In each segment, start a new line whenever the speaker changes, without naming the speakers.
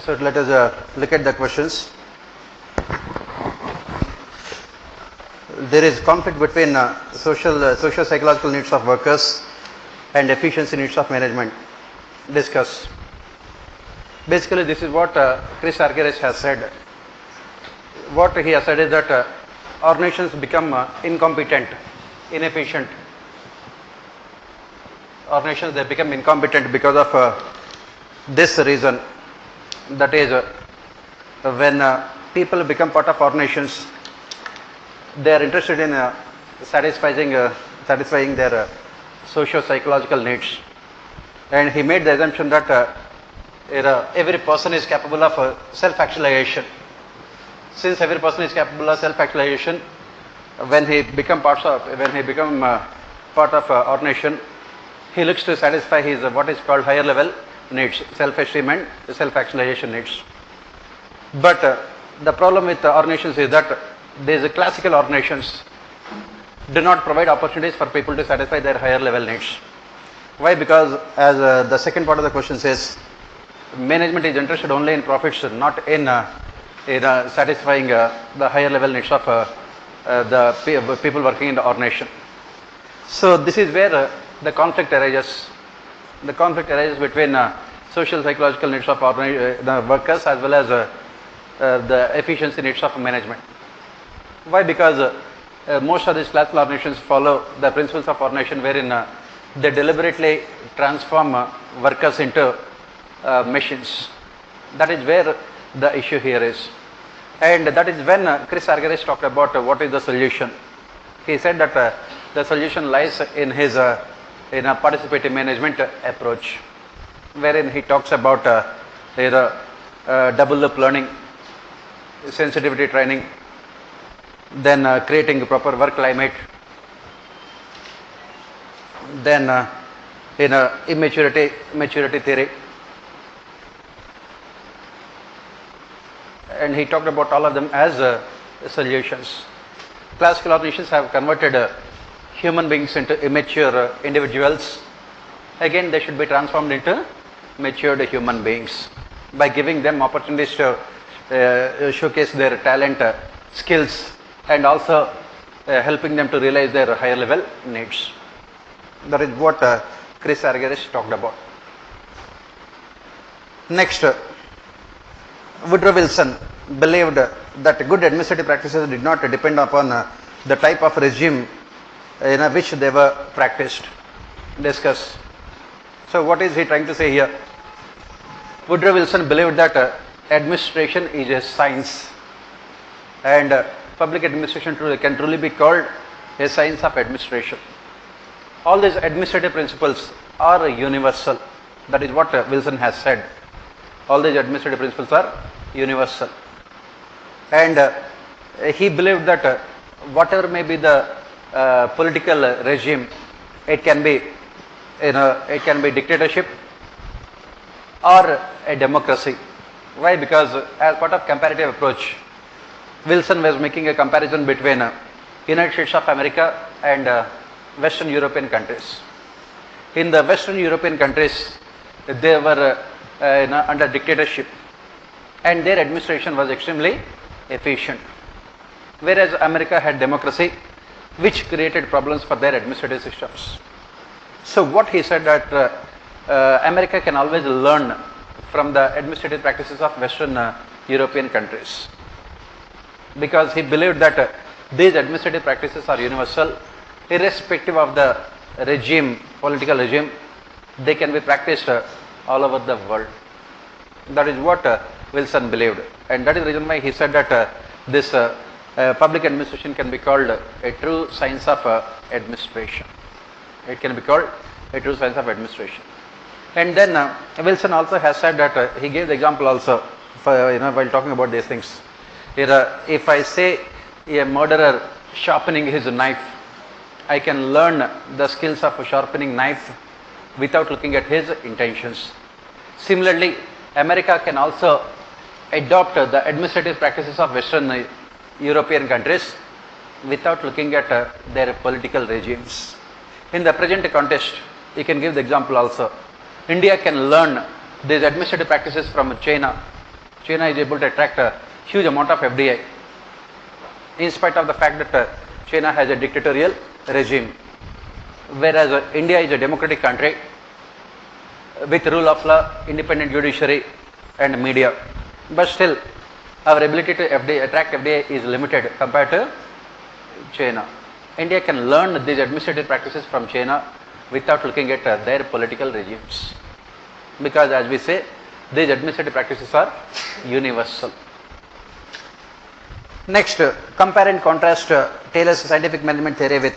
So let us look at the questions. There is conflict between socio-psychological needs of workers and efficiency needs of management. Discuss. Basically, this is what Chris Argyris has said. What he has said is that organizations become incompetent, inefficient. Organizations, they become incompetent because of this reason. That is, when people become part of organizations, they are interested in satisfying their socio-psychological needs. And he made the assumption that every person is capable of self-actualization. Since every person is capable of self-actualization, when he become part of organization, he looks to satisfy his what is called higher level needs, self-esteem and self-actualization needs. But the problem with organizations is that these classical organizations do not provide opportunities for people to satisfy their higher level needs. Why? Because as the second part of the question says, management is interested only in profits, not in satisfying the higher level needs of the people working in the organization. So this is where the conflict arises. The conflict arises between social psychological needs of the workers as well as the efficiency needs of management. Why? Because most of these classical organizations follow the principles of organization wherein they deliberately transform workers into machines. That is where the issue here is. And that is when Chris Argyris talked about what is the solution. He said that the solution lies in his in a participative management approach, wherein he talks about double loop learning, sensitivity training, then creating a proper work climate, then maturity theory, and he talked about all of them as solutions. Classical organizations have converted human beings into immature individuals. Again, they should be transformed into matured human beings by giving them opportunities to showcase their talent, skills, and also helping them to realize their higher level needs. That is what Chris Argyris talked about. Next, Woodrow Wilson believed that good administrative practices did not depend upon the type of regime in which they were practiced. Discuss. So what is he trying to say here? Woodrow Wilson believed that administration is a science, and public administration can truly be called a science of administration. All these administrative principles are universal. That is what Wilson has said. All these administrative principles are universal. And he believed that whatever may be the political regime, it can be dictatorship or a democracy. Why? Because as part of comparative approach, Wilson was making a comparison between United States of America and Western European countries. In the Western European countries, they were under dictatorship, and their administration was extremely efficient, whereas America had democracy, which created problems for their administrative systems. So what he said that America can always learn from the administrative practices of Western European countries, because he believed that these administrative practices are universal, irrespective of the regime, political regime. They can be practiced all over the world. That is what Wilson believed, and that is the reason why he said that this public administration can be called a true science of administration. It can be called a true science of administration. And then Wilson also has said that he gave the example also for, while talking about these things. If I say a murderer sharpening his knife, I can learn the skills of sharpening knife without looking at his intentions. Similarly, America can also adopt the administrative practices of Western European countries without looking at their political regimes. In the present context, you can give the example also. India can learn these administrative practices from China China is able to attract a huge amount of FDI in spite of the fact that China has a dictatorial regime, whereas India is a democratic country with rule of law, independent judiciary and media. But still, our ability to attract FDI is limited compared to China. India can learn these administrative practices from China without looking at their political regimes, because as we say, these administrative practices are universal. Next, compare and contrast Taylor's scientific management theory with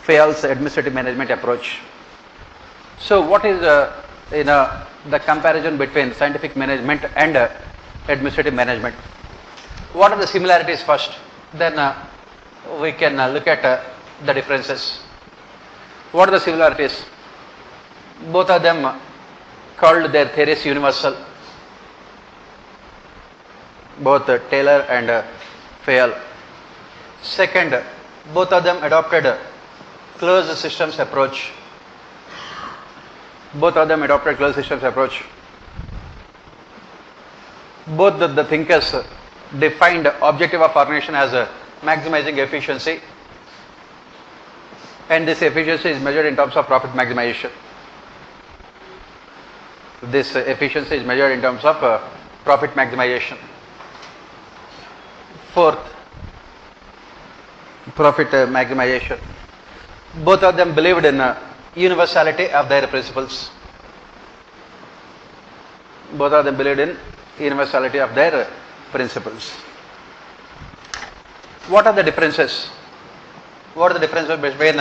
Fayol's administrative management approach. So what is the comparison between scientific management and administrative management? What are the similarities first? Then we can look at the differences. What are the similarities? Both of them called their theories universal. Both Taylor and Fayol. Second, both of them adopted closed systems approach. Both of them adopted closed systems approach. Both the thinkers defined objective of organization as maximizing efficiency, and this efficiency is measured in terms of profit maximization. This efficiency is measured in terms of profit maximization. Fourth, profit maximization. Both of them believed in universality of their principles. Both of them believed in universality of their principles. What are the differences? What are the differences between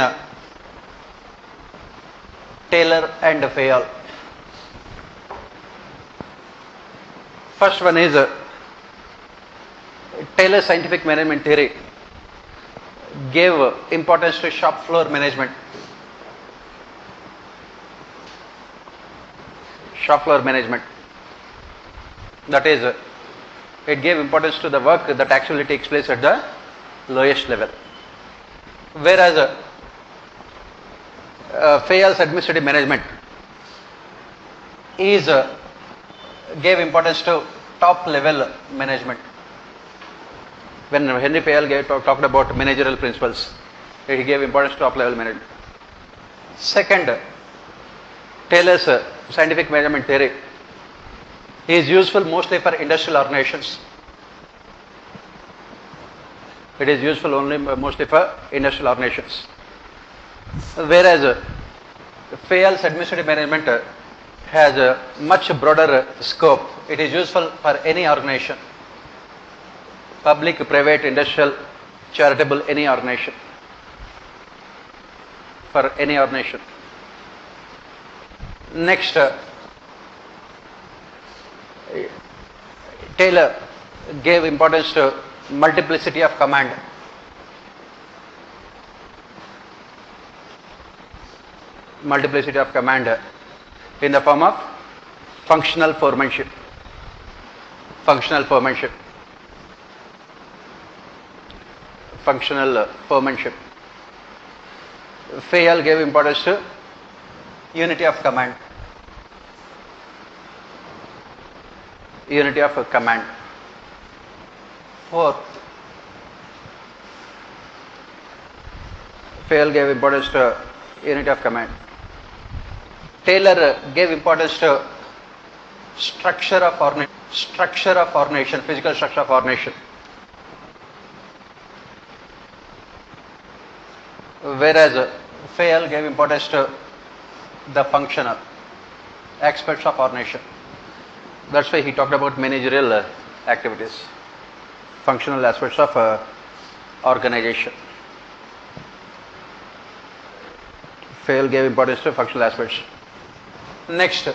Taylor and Fayol? First one is Taylor's scientific management theory gave importance to shop floor management. Shop floor management. That is, it gave importance to the work that actually takes place at the lowest level. Whereas Fayol's administrative management gave importance to top level management. When Henry Fayol talked about managerial principles, he gave importance to top level management. Second, Taylor's scientific management theory is useful mostly for industrial organizations. It is useful only mostly for industrial organizations. Whereas Fayol's administrative management has a much broader scope. It is useful for any organization. Public, private, industrial, charitable, any organization. For any organization. Next, Taylor gave importance to multiplicity of command. Multiplicity of command in the form of functional foremanship. Functional foremanship. Functional foremanship. Fayol gave importance to unity of command. Unity of command. Fourth, Fayol gave importance to unity of command. Taylor gave importance to structure of organization, physical structure of organization. Whereas Fayol gave importance to the functional aspects of organization. That's why he talked about managerial activities, functional aspects of organization. Fayol gave importance to functional aspects. Next,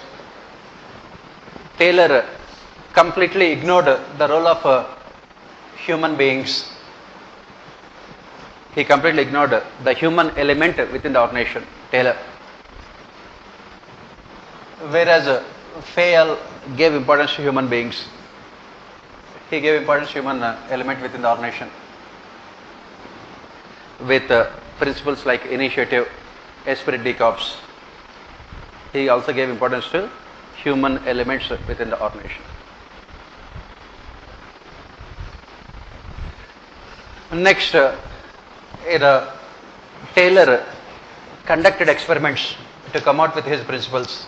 Taylor completely ignored the role of human beings. He completely ignored the human element within the organization, Taylor. Whereas Fayol gave importance to human beings. He gave importance to human element within the organization with principles like initiative, esprit de corps. He also gave importance to human elements within the organization. Next, Taylor conducted experiments to come out with his principles.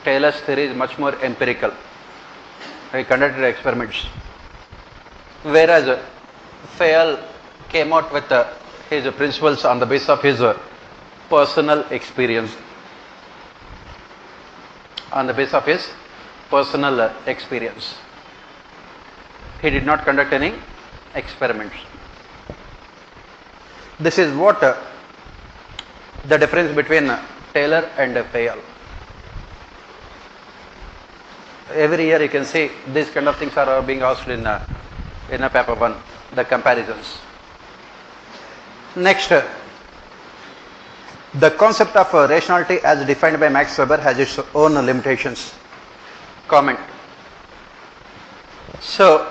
Taylor's theory is much more empirical. He conducted experiments. Whereas Fayol came out with his principles on the basis of his personal experience. On the basis of his personal experience. He did not conduct any experiments. This is what the difference between Taylor and Fayol. Every year you can see these kind of things are being asked in a paper 1, the comparisons. Next, the concept of rationality as defined by Max Weber has its own limitations. Comment. So,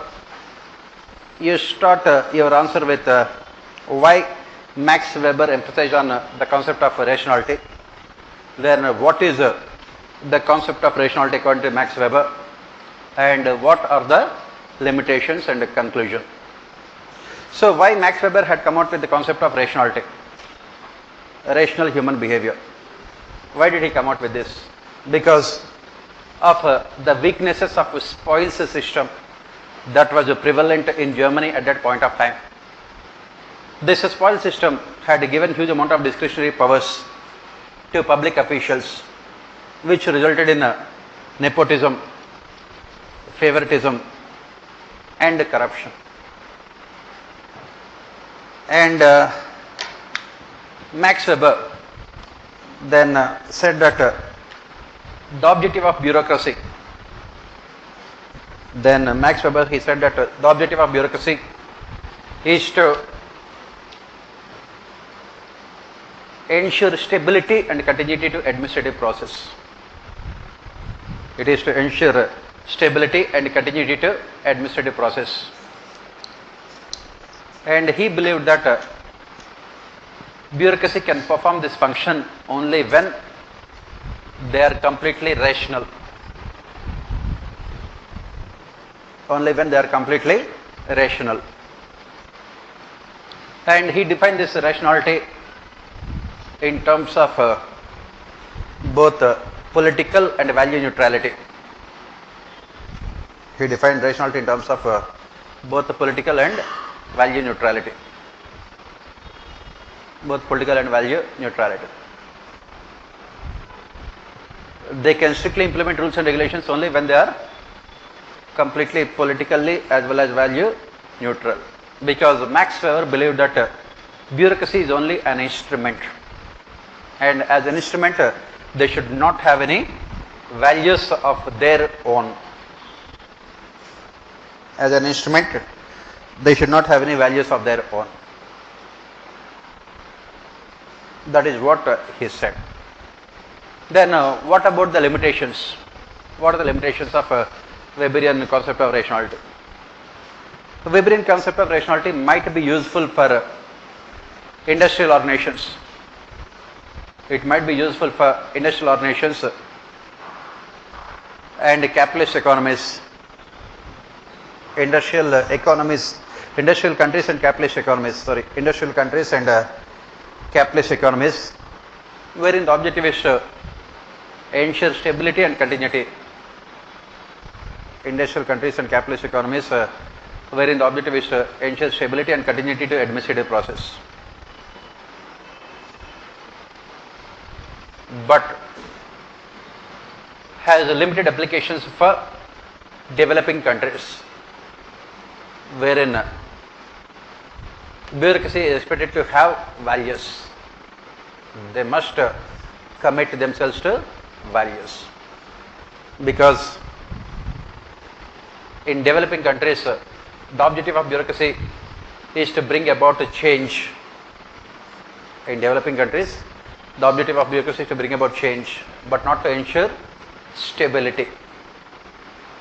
you start your answer with why Max Weber emphasized on the concept of rationality. Then what is the concept of rationality according to Max Weber, and what are the limitations and the conclusion. So why Max Weber had come out with the concept of rationality, rational human behavior. Why did he come out with this? Because of the weaknesses of spoils system that was prevalent in Germany at that point of time. This spoils system had given huge amount of discretionary powers to public officials, which resulted in nepotism, favoritism and corruption. And Max Weber then said that the objective of bureaucracy, then Max Weber he said that the objective of bureaucracy is to ensure stability and continuity to administrative process. It is to ensure stability and continuity to administrative process. And he believed that bureaucracy can perform this function only when they are completely rational. Only when they are completely rational. And he defined this rationality in terms of both political and value neutrality. He defined rationality in terms of both political and value neutrality. Both political and value neutrality. They can strictly implement rules and regulations only when they are completely politically as well as value neutral. Because Max Weber believed that bureaucracy is only an instrument, and as an instrument they should not have any values of their own. As an instrument they should not have any values of their own. That is what he said. Then what about the limitations? What are the limitations of Weberian concept of rationality? The Weberian concept of rationality might be useful for industrial organizations. It might be useful for industrial organizations and capitalist economies, industrial countries and capitalist economies, industrial countries and capitalist economies, wherein the objective is to ensure stability and continuity. Industrial countries and capitalist economies, wherein the objective is to ensure stability and continuity to administrative process. But has limited applications for developing countries, wherein bureaucracy is expected to have values. They must commit themselves to values, because in developing countries the objective of bureaucracy is to bring about a change. In developing countries the objective of bureaucracy is to bring about change, but not to ensure stability.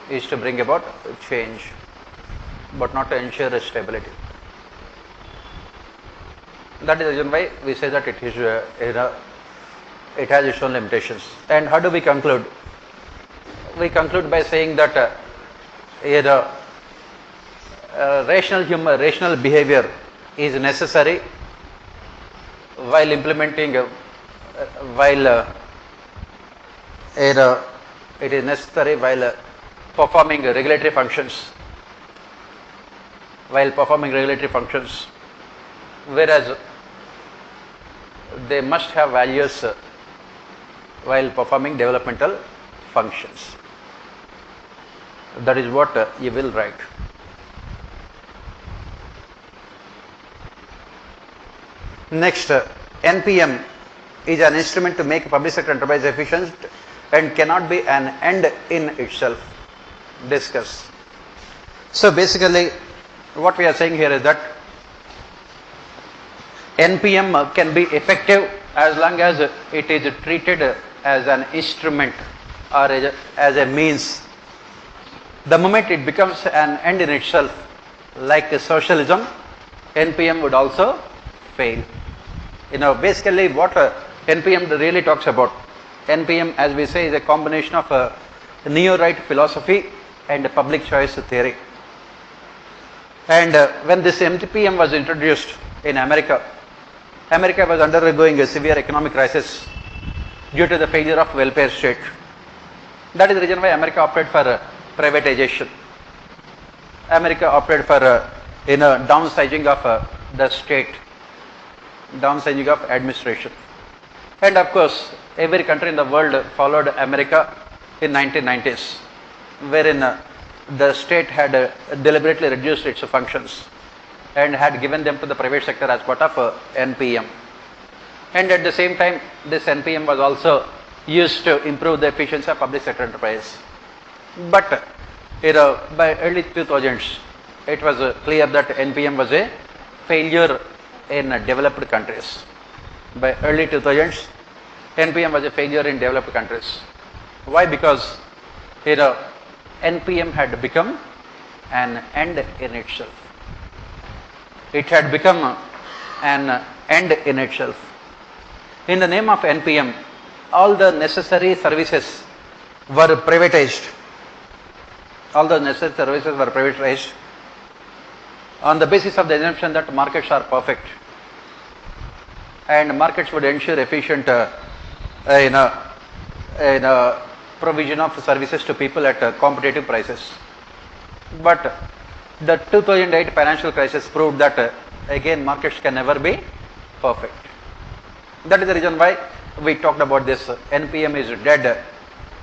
Is to bring about change, but not to ensure stability. That is the reason why we say that it is it has its own limitations. And how do we conclude? We conclude by saying that rational behavior is necessary while implementing, while it is necessary while performing regulatory functions, whereas they must have values while performing developmental functions. That is what you will write. Next, NPM is an instrument to make public sector enterprise efficient and cannot be an end in itself. Discuss. So basically what we are saying here is that NPM can be effective as long as it is treated as an instrument or as a means. The moment it becomes an end in itself, like socialism, NPM would also fail. Basically what NPM really talks about, NPM as we say is a combination of neo-right philosophy and public choice theory. And when this NPM was introduced in America, America was undergoing a severe economic crisis due to the failure of welfare state. That is the reason why America opted for privatization. America opted for downsizing of the state, downsizing of administration. And of course, every country in the world followed America in 1990s, wherein the state had deliberately reduced its functions and had given them to the private sector as part of NPM. And at the same time, this NPM was also used to improve the efficiency of public sector enterprise. But by early 2000s, it was clear that NPM was a failure in developed countries. By early 2000s, NPM was a failure in developed countries. Why? Because NPM had become an end in itself. It had become an end in itself. In the name of NPM, all the necessary services were privatized. All the necessary services were privatized on the basis of the assumption that markets are perfect and markets would ensure efficient provision of services to people at competitive prices. But the 2008 financial crisis proved that again markets can never be perfect. That is the reason why we talked about this. NPM is dead.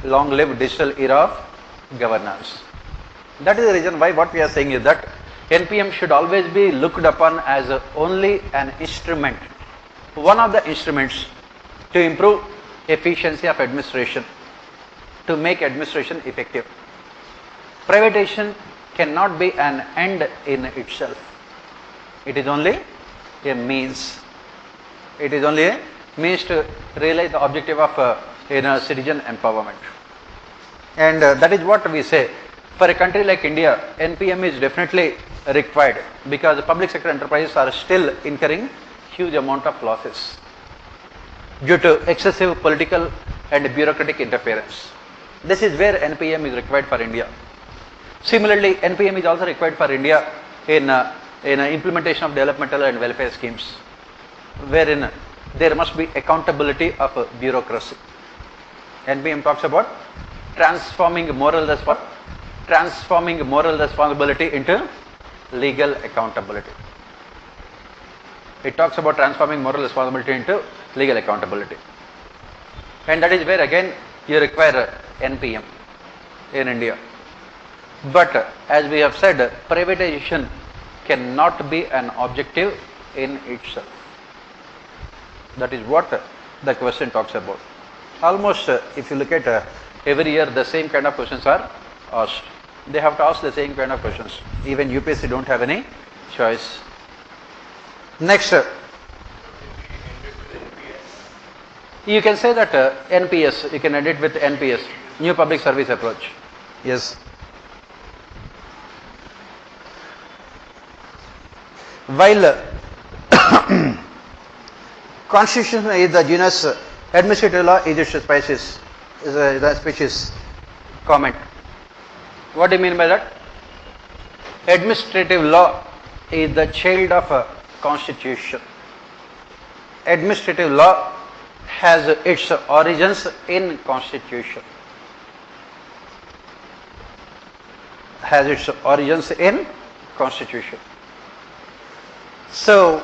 Long live digital era of governance. That is the reason why what we are saying is that NPM should always be looked upon as only an instrument, one of the instruments to improve efficiency of administration, to make administration effective. Privatization cannot be an end in itself. It is only a means. It is only a means to realize the objective of citizen empowerment. And that is what we say. For a country like India, NPM is definitely required because the public sector enterprises are still incurring huge amount of losses due to excessive political and bureaucratic interference. This is where NPM is required for India. Similarly, NPM is also required for India in implementation of developmental and welfare schemes, wherein there must be accountability of bureaucracy. NPM talks about transforming moral responsibility into legal accountability. It talks about transforming moral responsibility into legal accountability. And that is where again you require NPM in India. But as we have said, privatization cannot be an objective in itself. That is what the question talks about. Almost if you look at every year the same kind of questions are asked. They have to ask the same kind of questions. Even UPSC don't have any choice. Next, you can say that NPS, you can end it with NPS, New Public Service Approach. Yes. While Constitution is the genus, administrative law is its species, comment. What do you mean by that? administrative law is the child of a constitution. Administrative law has its origins in constitution. Has its origins in constitution. So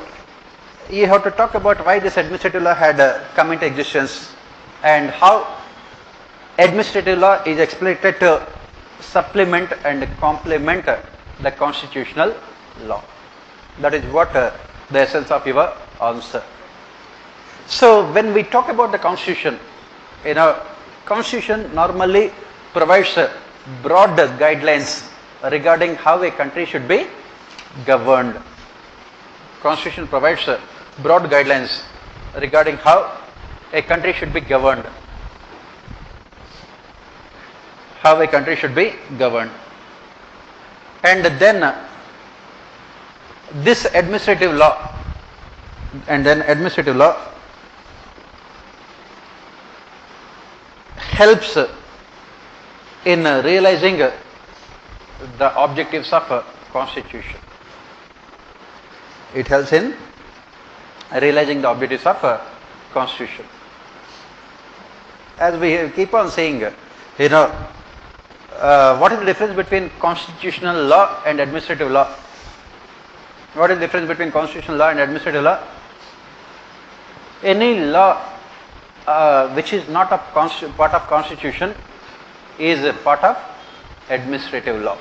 you have to talk about why this administrative law had come into existence and how administrative law is exploited to supplement and complement the constitutional law. That is what the essence of your answer. So when we talk about the constitution, constitution normally provides broad guidelines regarding how a country should be governed. Constitution provides broad guidelines regarding how a country should be governed. How a country should be governed. And then this administrative law helps in realizing the objectives of a constitution. It helps in realizing the objectives of a constitution. As we keep on saying, what is the difference between constitutional law and administrative law? What is the difference between constitutional law and administrative law? Any law which is not a part of constitution is a part of administrative law.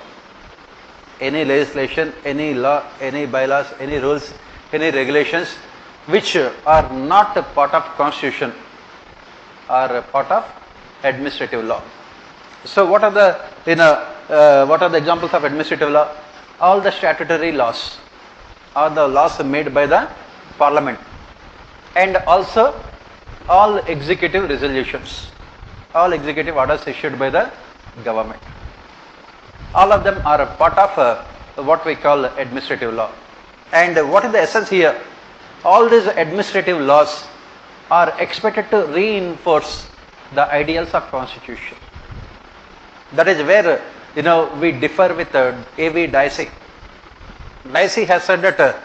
Any legislation, any law, any bylaws, any rules, any regulations which are not a part of constitution are a part of administrative law. So what are the examples of administrative law? All the statutory laws, are the laws made by the parliament, and also all executive resolutions, all executive orders issued by the government. All of them are a part of what we call administrative law. And what is the essence here? All these administrative laws are expected to reinforce the ideals of constitution. That is where we differ with A.V. Dicey. Dicey has said that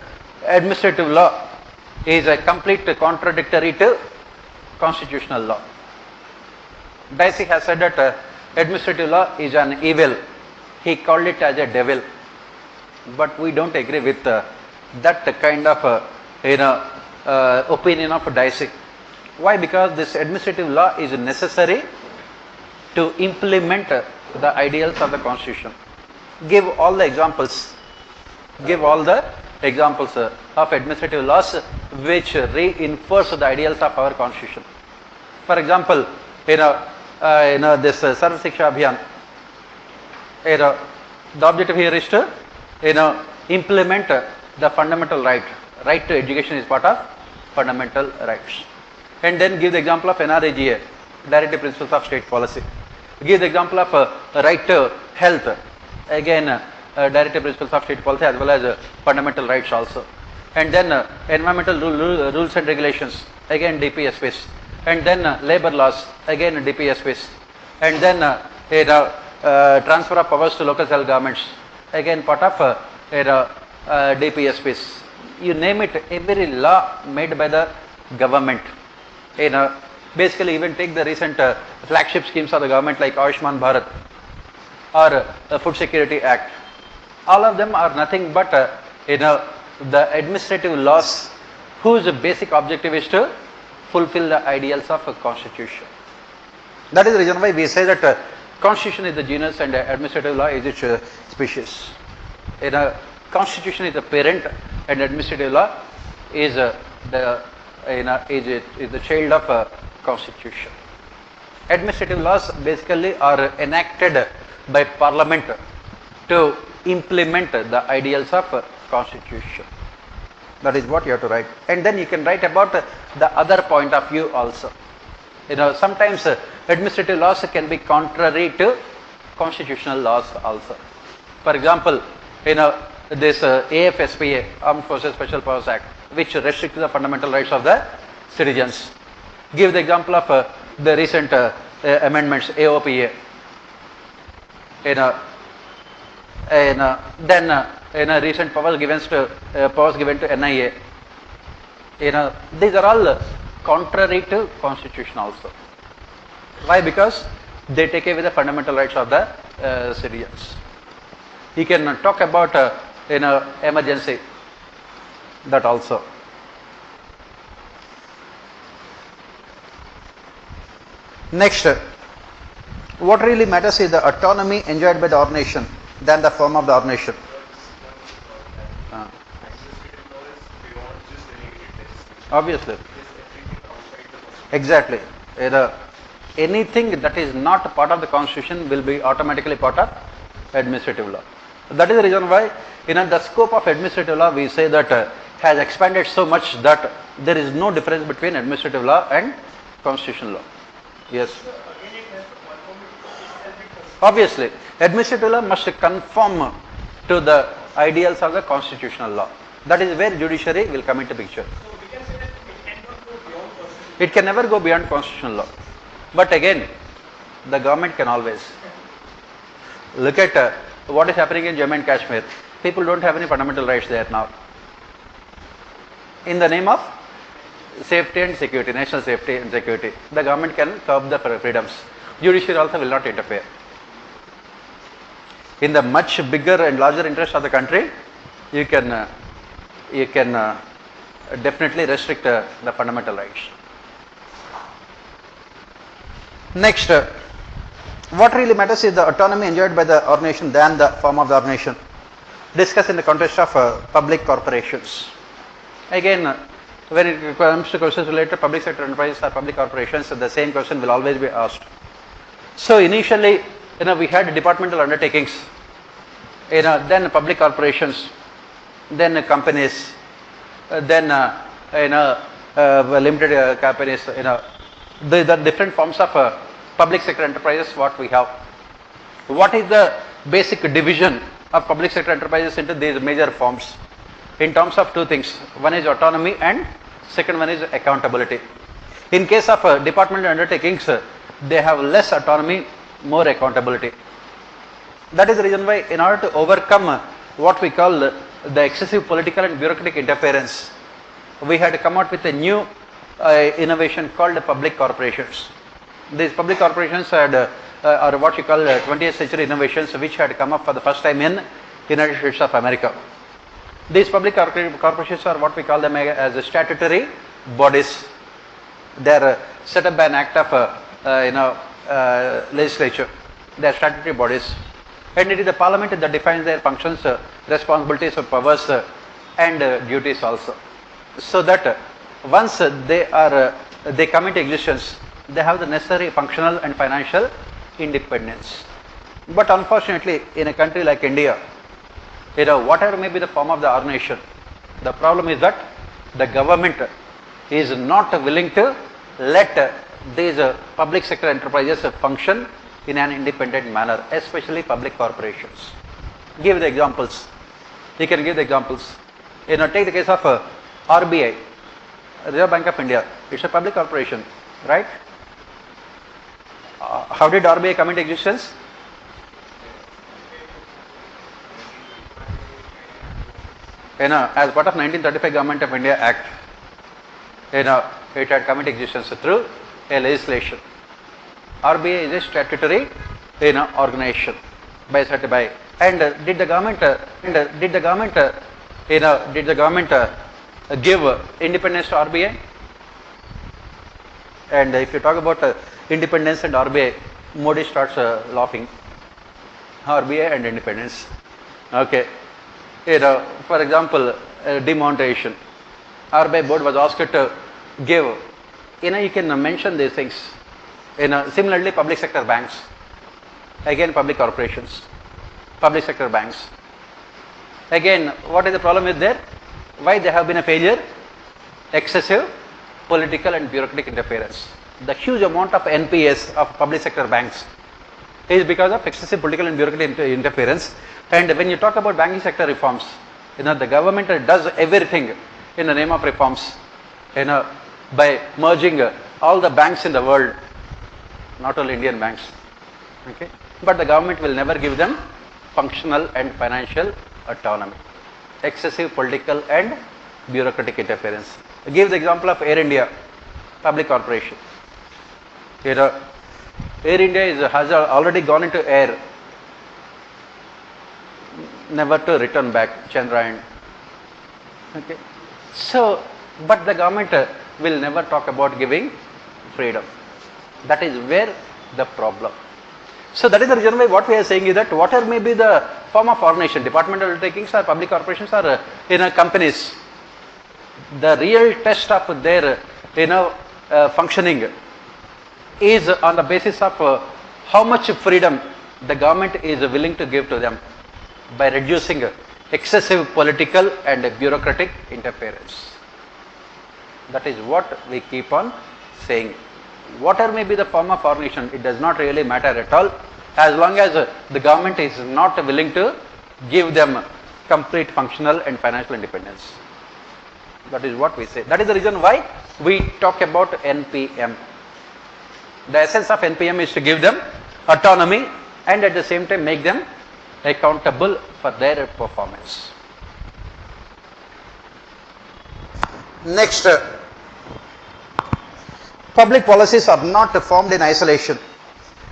administrative law is a complete contradictory to constitutional law. Dicey has said that administrative law is an evil. He called it as a devil. But we don't agree with that kind of opinion of Dicey. Why? Because this administrative law is necessary to implement the ideals of the constitution. Give all the examples. Give all the examples of administrative laws which reinforce the ideals of our constitution. For example, this Sarva Shiksha Abhiyan. The objective here is to implement the fundamental right. Right to education is part of fundamental rights. And then give the example of NRAGA, Directive Principles of State Policy. Give the example of right to health, again Directive Principles of State Policy as well as fundamental rights also. And then environmental rules and regulations, again DPSPs. And then labor laws, again DPSPs. And then transfer of powers to local self governments, again part of DPSPs. You name it, every law made by the government. Basically even take the recent flagship schemes of the government like Ayushman Bharat or the Food Security Act. All of them are nothing but the administrative laws whose basic objective is to fulfill the ideals of a constitution. That is the reason why we say that constitution is the genus and administrative law is its species. Constitution is the parent and administrative law is the child of constitution. Administrative laws basically are enacted by parliament to implement the ideals of constitution. That is what you have to write. And then you can write about the other point of view also. Sometimes administrative laws can be contrary to constitutional laws also. For example, this AFSPA, Armed Forces Special Powers Act, which restricts the fundamental rights of the citizens. Give the example of the recent amendments, AOPA. then recent powers given to NIA. These are all contrary to constitution also. Why? Because they take away the fundamental rights of the citizens. You can talk about emergency, that also. Next, what really matters is the autonomy enjoyed by the ordination than the form of the ordination. Obviously. Exactly. Anything that is not part of the constitution will be automatically part of administrative law. That is the reason why the scope of administrative law we say that has expanded so much that there is no difference between administrative law and constitutional law. Yes. Obviously, administrative law must conform to the ideals of the constitutional law. That is where judiciary will come into picture.
So we can say that it cannot go beyond constitution.
It can never go beyond constitutional law. But again, the government can always. Look at what is happening in Jammu and Kashmir. People don't have any fundamental rights there now. In the name of safety and security, national safety and security, the government can curb the freedoms. Judiciary also will not interfere. In the much bigger and larger interest of the country, you can definitely restrict the fundamental rights. Next, what really matters is the autonomy enjoyed by the ordination than the form of the ordination. Discussed in the context of public corporations. Again, when it comes to questions related to public sector enterprises or public corporations, the same question will always be asked. So initially, we had departmental undertakings, then public corporations, then companies, then limited companies. The different forms of public sector enterprises what we have. What is the basic division of public sector enterprises into these major forms? In terms of two things. One is autonomy and second one is accountability. In case of departmental undertakings, they have less autonomy, more accountability. That is the reason why in order to overcome what we call the excessive political and bureaucratic interference, we had come out with a new innovation called public corporations. These public corporations are what you call 20th century innovations which had come up for the first time in United States of America. These public corporations are what we call them as statutory bodies. They are set up by an act of legislature. They are statutory bodies, and it is the parliament that defines their functions, responsibilities, powers, and duties also. So that once they come into existence, they have the necessary functional and financial independence. But unfortunately, in a country like India, whatever may be the form of the ordination, the problem is that the government is not willing to let these public sector enterprises function in an independent manner, especially public corporations. Give the examples. You can give the examples. Take the case of RBI, Reserve Bank of India. It's a public corporation, right? How did RBI come into existence? As part of 1935 Government of India Act, it had come into existence through a legislation. RBI is a statutory organization by certified. And did the government give independence to RBI? And if you talk about independence and RBI, Modi starts laughing. RBI and independence. Okay. For example, demonetization. RBI board was asked to give. You can mention these things. Similarly, public sector banks. Again, public corporations. Public sector banks. Again, what is the problem with there? Why they have been a failure? Excessive political and bureaucratic interference. The huge amount of NPS of public sector banks is because of excessive political and bureaucratic interference. And when you talk about banking sector reforms, the government does everything in the name of reforms, by merging all the banks in the world, not only Indian banks. Okay, but the government will never give them functional and financial autonomy, excessive political and bureaucratic interference. I give the example of Air India, public corporation. Here, Air India has already gone into air, never to return back, Chandrayaan. Okay. So, but the government will never talk about giving freedom. That is where the problem. So that is the reason why what we are saying is that whatever may be the form of organization, departmental undertakings or public corporations or companies, the real test of their functioning is on the basis of how much freedom the government is willing to give to them by reducing excessive political and bureaucratic interference. That is what we keep on saying. Whatever may be the form of organization, it does not really matter at all, as long as the government is not willing to give them complete functional and financial independence. That is what we say. That is the reason why we talk about NPM. The essence of NPM is to give them autonomy and at the same time make them accountable for their performance. Next, public policies are not formed in isolation.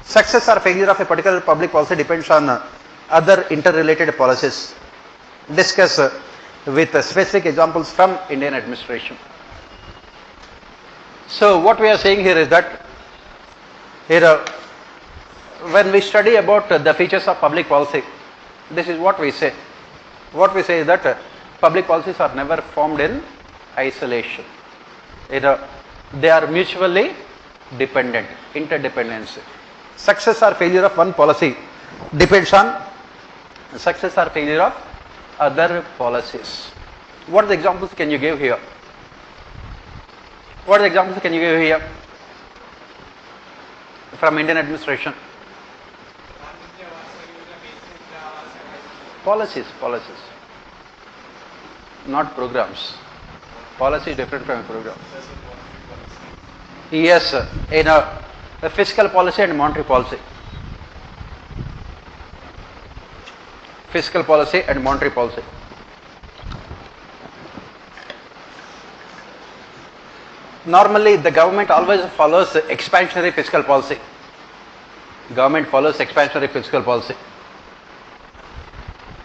Success or failure of a particular public policy depends on other interrelated policies. Discuss with specific examples from Indian administration. So what we are saying here is that when we study about the features of public policy, this is what we say. What we say is that public policies are never formed in isolation. They are mutually dependent, interdependency. Success or failure of one policy depends on success or failure of other policies. What are the examples can you give here? What are the examples can you give here from Indian administration? Policies, not programs. Policy is different from a program. Yes, in a fiscal policy and monetary policy. Fiscal policy and monetary policy. Normally, the government always follows expansionary fiscal policy. Government follows expansionary fiscal policy.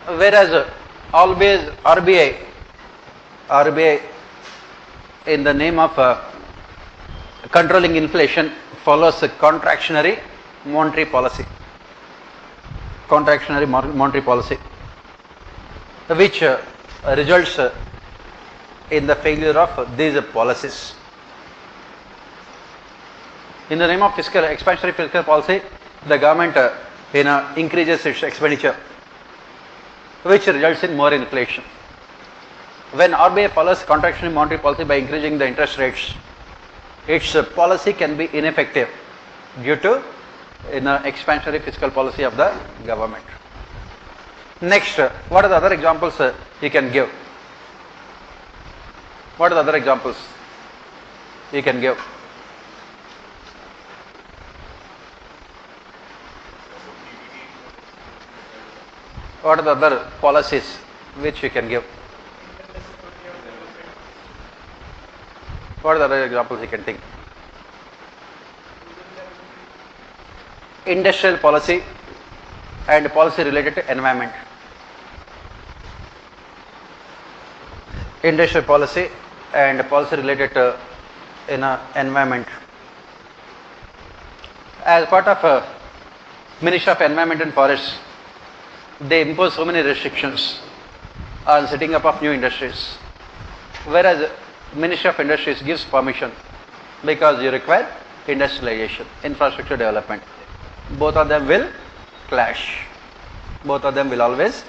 Whereas always RBI in the name of controlling inflation follows a contractionary monetary policy. Contractionary monetary policy, which results in the failure of these policies. In the name of expansionary fiscal policy, the government increases its expenditure, which results in more inflation. When RBI follows contractionary monetary policy by increasing the interest rates, its policy can be ineffective due to expansionary fiscal policy of the government. Next, what are the other examples you can give? What are the other examples you can give? What are the other policies which you can give? What are the other examples you can think? Industrial policy and policy related to environment. Industrial policy and policy related to environment. As part of Ministry of Environment and Forests, they impose so many restrictions on setting up of new industries, whereas Ministry of Industries gives permission because you require industrialization, infrastructure development. Both of them will clash. Both of them will always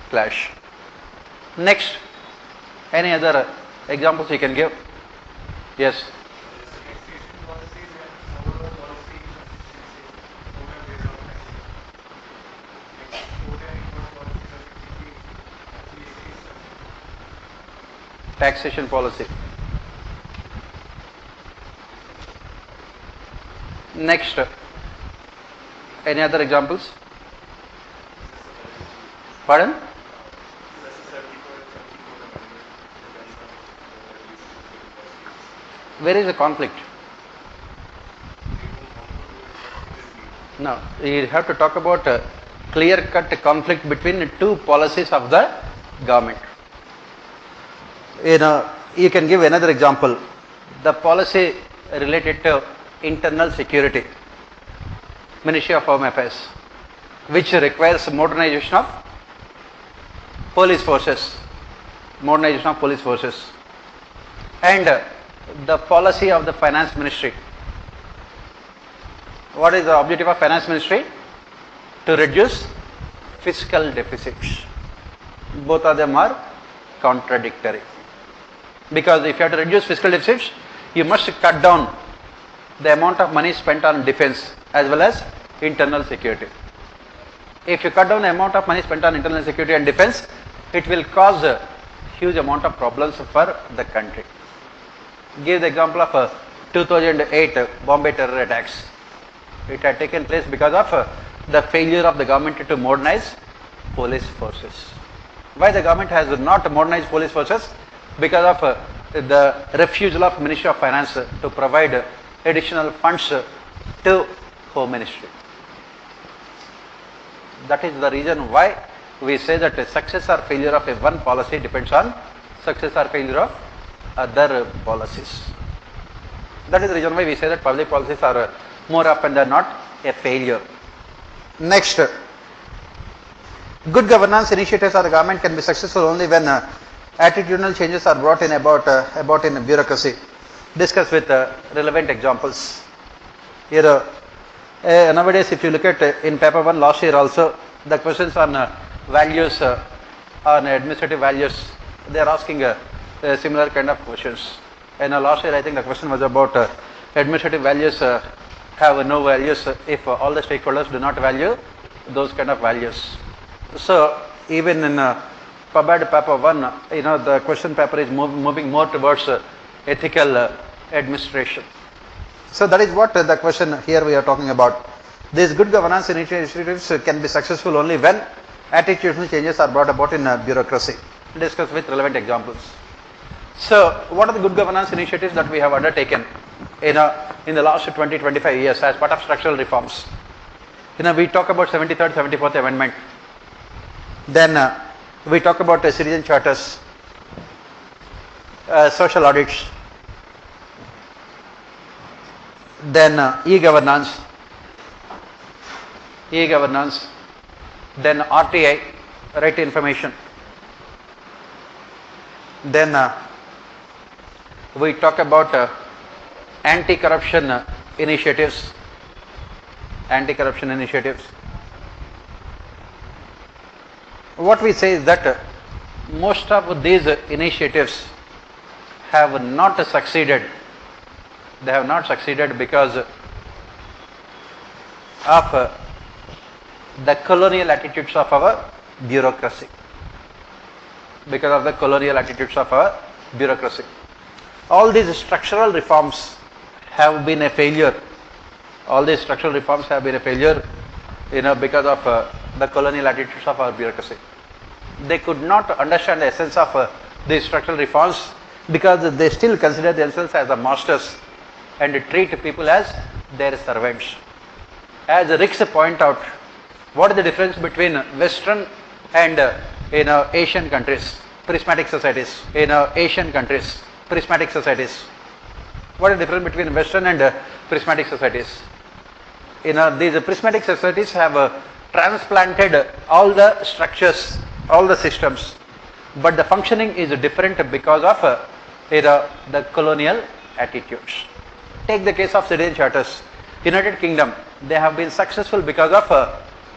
clash. Next, any other examples you can give? Yes. Taxation policy. Next, any other examples? Pardon? Where is the conflict? No, you have to talk about a clear-cut conflict between two policies of the government. You can give another example. The policy related to internal security, Ministry of Home Affairs, which requires modernization of police forces, and the policy of the Finance Ministry. What is the objective of Finance Ministry? To reduce fiscal deficits. Both of them are contradictory. Because if you have to reduce fiscal deficits, you must cut down the amount of money spent on defense as well as internal security. If you cut down the amount of money spent on internal security and defense, it will cause a huge amount of problems for the country. Give the example of 2008 Bombay terror attacks. It had taken place because of the failure of the government to modernize police forces. Why the government has not modernized police forces? Because of the refusal of Ministry of Finance to provide additional funds to Home Ministry. That is the reason why we say that success or failure of one policy depends on success or failure of other policies. That is the reason why we say that public policies are more often than not a failure. Next, good governance initiatives of the government can be successful only when attitudinal changes are brought in about in bureaucracy. Discuss with relevant examples. Here, nowadays, if you look at in paper 1 last year also, the questions on values, on administrative values, they are asking similar kind of questions. And last year, I think the question was about administrative values have no values if all the stakeholders do not value those kind of values. So even in PubAd paper 1, the question paper is moving more towards ethical administration. So that is what the question here we are talking about. These good governance initiatives can be successful only when attitudinal changes are brought about in bureaucracy. Discuss with relevant examples. So what are the good governance initiatives that we have undertaken in the last 20-25 years as part of structural reforms? We talk about 73rd, 74th Amendment. Then we talk about citizen charters, social audits, then e-governance, then RTI, right to information. Then we talk about anti-corruption initiatives. What we say is that most of these initiatives have not succeeded. They have not succeeded because of the colonial attitudes of our bureaucracy. All these structural reforms have been a failure. Because of the colonial attitudes of our bureaucracy. They could not understand the essence of these structural reforms because they still consider themselves as the masters and treat people as their servants. As Ricks point out, what is the difference between Western and Asian countries, prismatic societies? What is the difference between Western and prismatic societies? These prismatic societies have transplanted all the structures, all the systems, but the functioning is different because of the colonial attitudes. Take the case of citizen charters. United Kingdom, they have been successful because of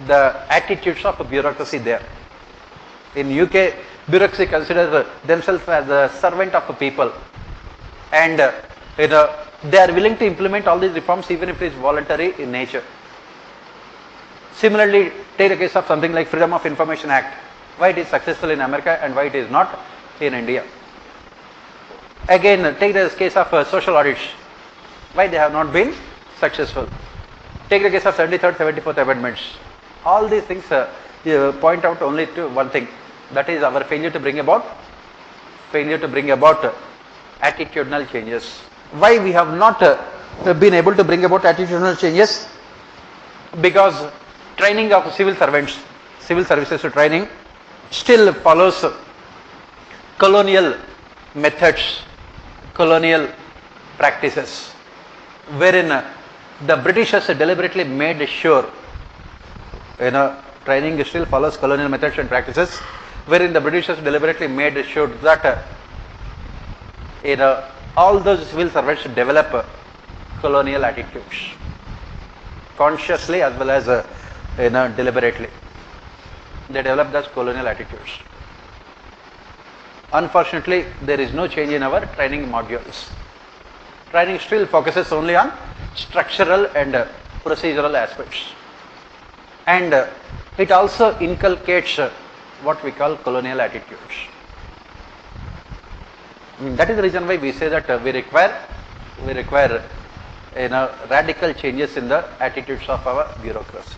the attitudes of bureaucracy there. In UK, bureaucracy considers themselves as a servant of people, and they are willing to implement all these reforms even if it is voluntary in nature. Similarly, take the case of something like Freedom of Information Act. Why it is successful in America and why it is not in India. Again, take the case of social audits. Why they have not been successful. Take the case of 73rd, 74th Amendments. All these things point out only to one thing, that is our failure to bring about attitudinal changes. Why we have not been able to bring about attitudinal changes? Because training of civil servants, civil services training still follows colonial methods, colonial practices, wherein the Britishers deliberately made sure, training still follows colonial methods and practices, wherein the Britishers deliberately made sure that all those civil servants develop colonial attitudes, consciously as well as deliberately. They develop those colonial attitudes. Unfortunately, there is no change in our training modules. Training still focuses only on structural and procedural aspects, and it also inculcates what we call colonial attitudes. That is the reason why we say that we require radical changes in the attitudes of our bureaucracy.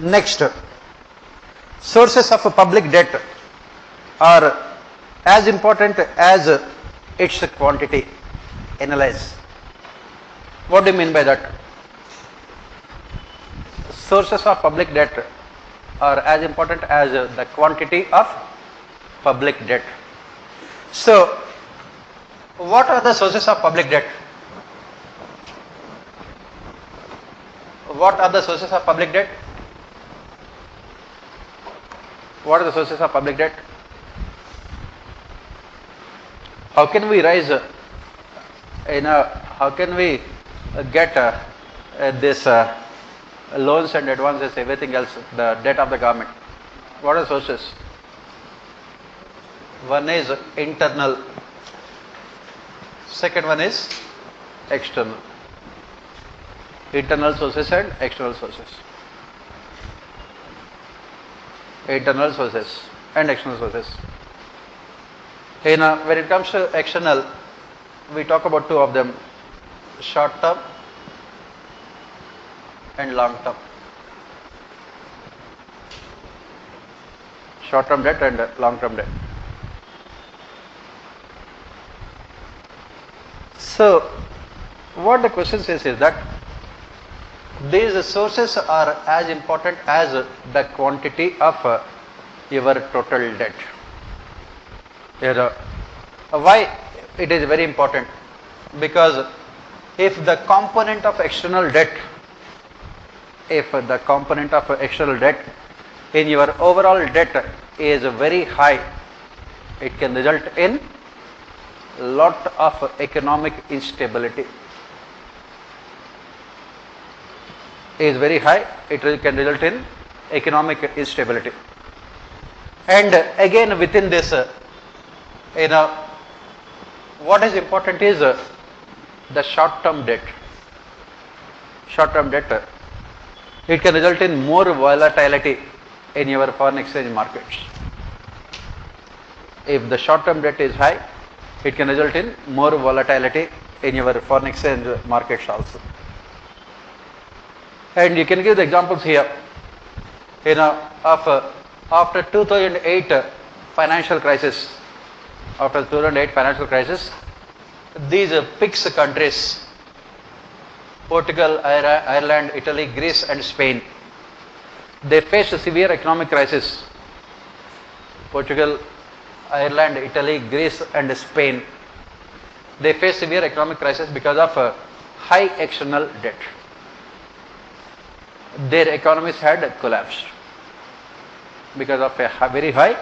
Next, sources of public debt are as important as its quantity. Analyze. What do you mean by that? Sources of public debt are as important as the quantity of public debt. So, what are the sources of public debt? What are the sources of public debt? What are the sources of public debt? How can we raise, how can we get this loans and advances, everything else, the debt of the government? What are the sources? One is internal, second one is external. Internal sources and external sources. Internal sources and external sources. When it comes to external, we talk about two of them, short term and long term. Short term debt and long term debt. So, what the question says is that these sources are as important as the quantity of your total debt. Why it is very important? Because if the component of external debt, in your overall debt is very high, it can result in lot of economic instability. Is very high, it can result in economic instability. And again within this, what is important is the short-term debt. Short-term debt, it can result in more volatility in your foreign exchange markets. If the short-term debt is high, it can result in more volatility in your foreign exchange markets also. And you can give the examples here, of after 2008 financial crisis. After 2008 financial crisis, these PIGS countries, Portugal, Ireland, Italy, Greece and Spain, they faced a severe economic crisis. Portugal, Ireland, Italy, Greece and Spain, they faced severe economic crisis because of high external debt. Their economies had collapsed because of a very high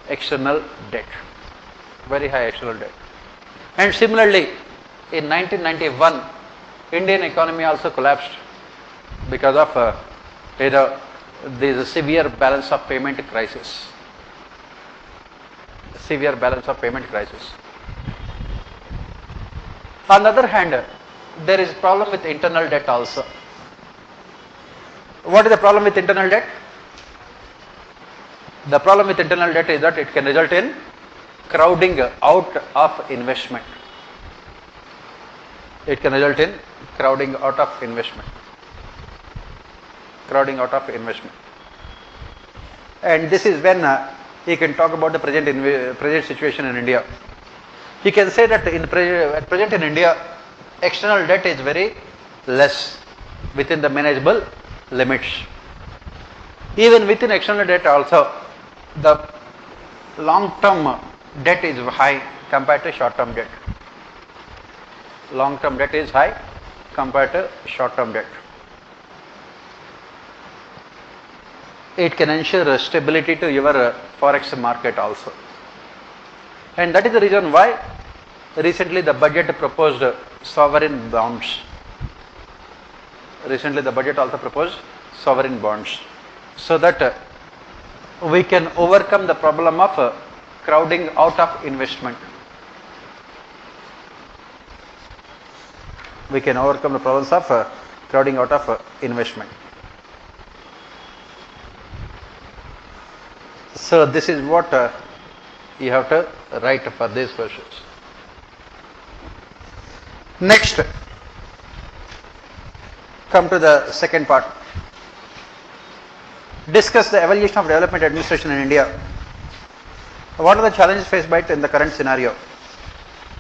external debt. Very high external debt. And similarly, in 1991, Indian economy also collapsed because of this severe balance of payment crisis. Severe balance of payment crisis. On the other hand, there is problem with internal debt also. What is the problem with internal debt? The problem with internal debt is that it can result in crowding out of investment. it can result in crowding out of investment. Crowding out of investment. And this is when you can talk about the present situation in India. You can say that at present in India, external debt is very less within the manageable limits. Even within external debt also, the long-term debt is high compared to short-term debt. Long-term debt is high compared to short-term debt. It can ensure stability to your forex market also. And that is the reason why recently the budget proposed sovereign bonds. Recently the budget also proposed sovereign bonds, so that we can overcome the problem of crowding out of investment. We can overcome the problems of crowding out of investment. So this is what you have to write for these questions. Next, come to the second part. Discuss the evolution of development administration in India. What are the challenges faced by it in the current scenario?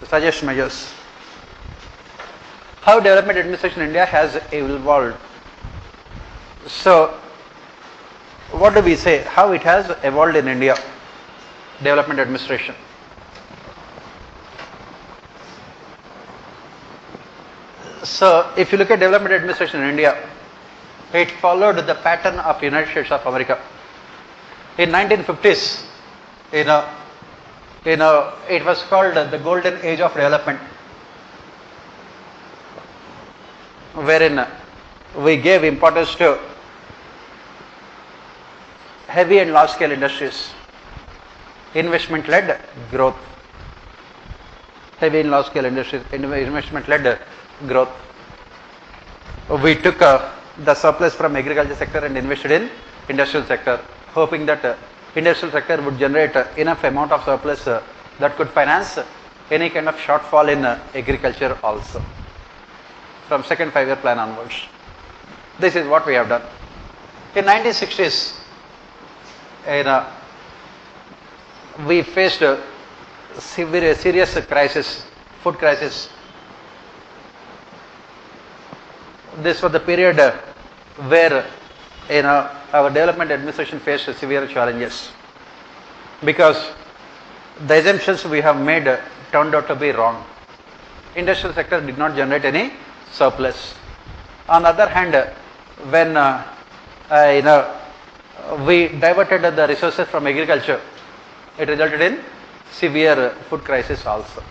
Suggest measures. How development administration in India has evolved. So, what do we say? How it has evolved in India, development administration. So, if you look at development administration in India, it followed the pattern of United States of America. In 1950s, it was called the golden age of development, wherein we gave importance to heavy and large scale industries, investment led growth, heavy and large scale industries, investment led growth. We took the surplus from agriculture sector and invested in industrial sector, hoping that industrial sector would generate enough amount of surplus that could finance any kind of shortfall in agriculture also, from second 5-year plan onwards. This is what we have done. In 1960s, we faced a serious crisis, food crisis. This was the period where our development administration faced severe challenges, because the assumptions we have made turned out to be wrong. Industrial sector did not generate any surplus. On the other hand, when we diverted the resources from agriculture, it resulted in severe food crisis also.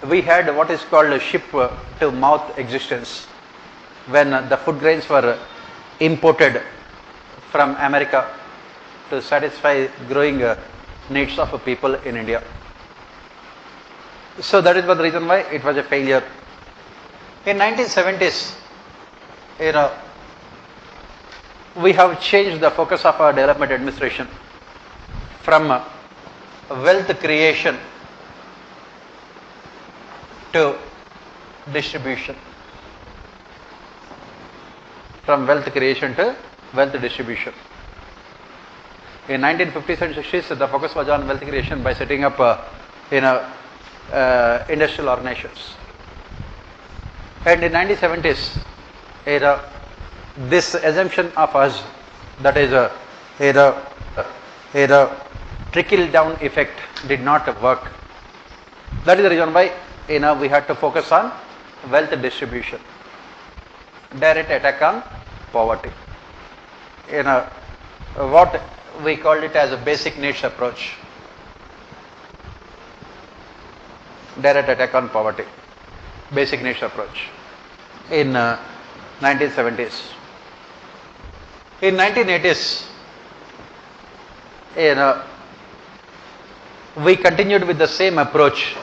We had what is called a ship to mouth existence, when the food grains were imported from America to satisfy growing needs of people in India. So that is one reason why it was a failure. In 1970s, we have changed the focus of our development administration from wealth creation to distribution. From wealth creation to wealth distribution. In 1950s and 60s, the focus was on wealth creation by setting up industrial organizations. And in 1970s, this assumption of us, that is a trickle down effect, did not work. That is the reason why we had to focus on wealth distribution, direct attack on poverty. What we called it as a basic needs approach, direct attack on poverty, basic needs approach in 1970s. In 1980s, we continued with the same approach,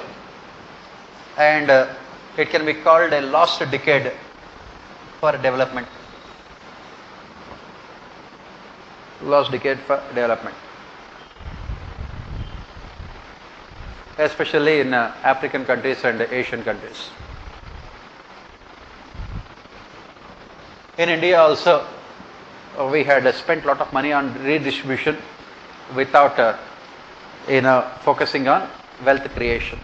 and it can be called a lost decade for development. Lost decade for development. especially in African countries and Asian countries. In India also, we had spent a lot of money on redistribution without focusing on wealth creation.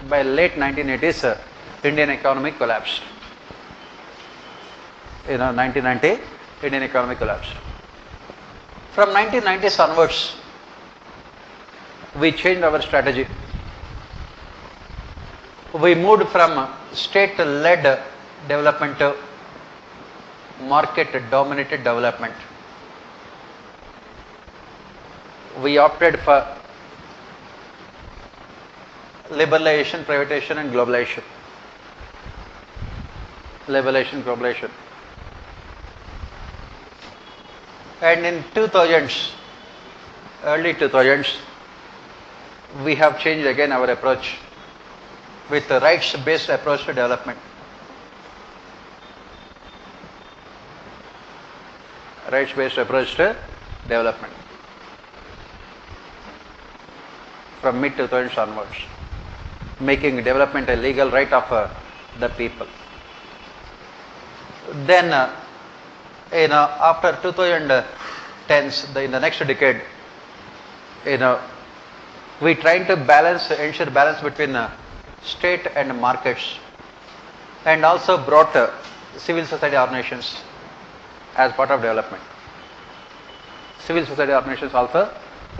By late 1980s, Indian economy collapsed. 1990, Indian economy collapsed. From 1990s onwards, we changed our strategy. We moved from state-led development to market-dominated development. We opted for liberalization, privatization and globalization. Liberalization, globalization. And in 2000s, early 2000s, we have changed again our approach with a rights-based approach to development. Rights-based approach to development. From mid-2000s onwards, making development a legal right of the people. Then, after 2010s, in the next decade, we trying to ensure balance between state and markets, and also brought civil society organizations as part of development. Civil society organizations also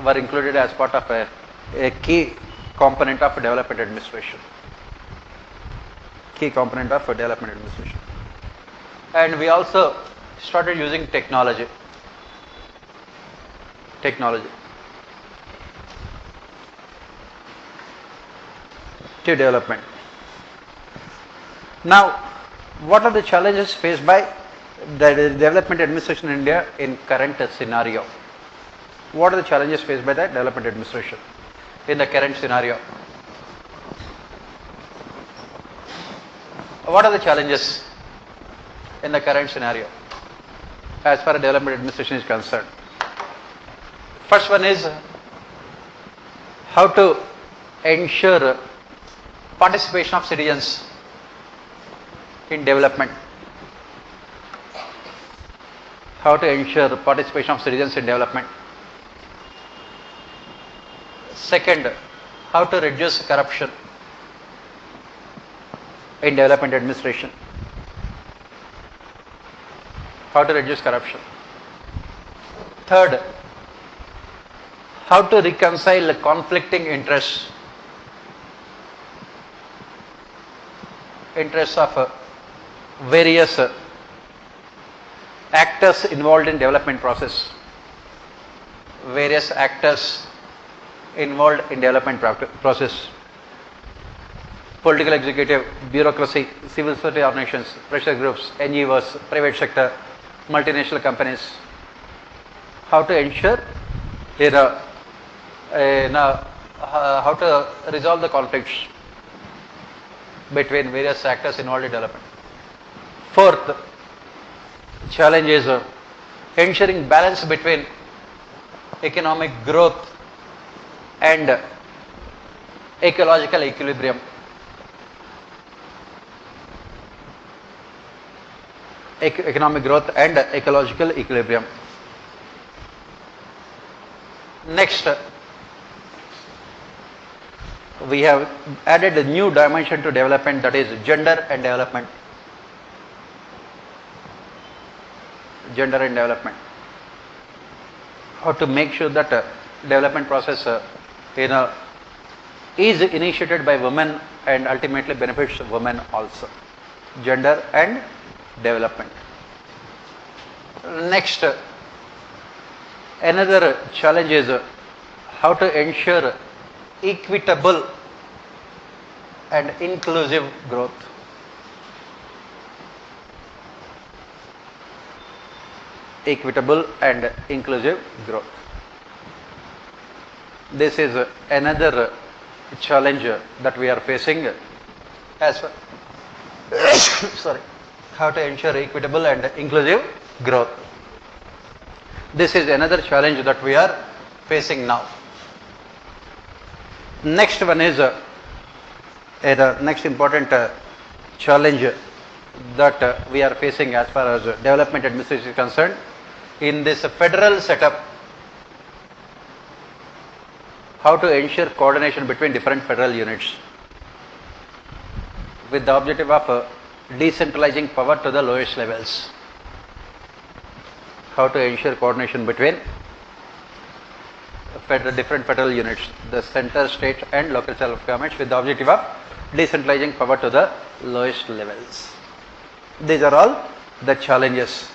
were included as part of a key component of development administration. Key component of development administration. And we also started using technology. Technology to development. Now, what are the challenges faced by the development administration in India in current scenario? What are the challenges faced by the development administration in the current scenario? What are the challenges in the current scenario as far as development administration is concerned? First one is how to ensure participation of citizens in development. How to ensure participation of citizens in development. Second, how to reduce corruption in development administration. How to reduce corruption. Third, how to reconcile conflicting interests of various actors involved in development process. Various actors involved in development process. Political executive, bureaucracy, civil society organizations, pressure groups, NGOs, private sector, multinational companies. How to ensure how to resolve the conflicts between various actors involved in development. Fourth challenge is ensuring balance between economic growth and ecological equilibrium. Economic growth and ecological equilibrium. Next, we have added a new dimension to development, that is gender and development. Gender and development. How to make sure that development process is initiated by women and ultimately benefits women also. Gender and development. Next, another challenge is how to ensure equitable and inclusive growth. Equitable and inclusive growth. This is another challenge that we are facing as well. Sorry. How to ensure equitable and inclusive growth. This is another challenge that we are facing now. Next one is the next important challenge that we are facing as far as development administration is concerned in this federal setup. How to ensure coordination between different federal units with the objective of decentralizing power to the lowest levels. How to ensure coordination between different federal units, the center, state and local self-governments with the objective of decentralizing power to the lowest levels. These are all the challenges.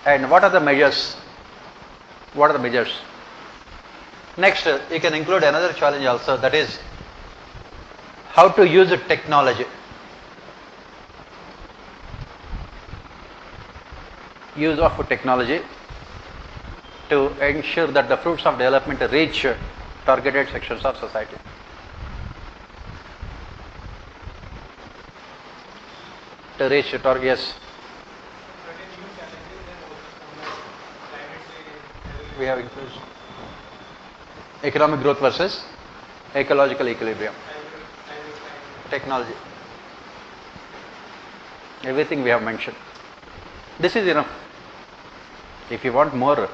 And what are the measures? What are the measures? Next, you can include another challenge also, that is how to use technology. Use of technology to ensure that the fruits of development reach targeted sections of society. To reach target, yes. We have included economic growth versus ecological equilibrium. Technology. Everything we have mentioned. This is enough. If you want more,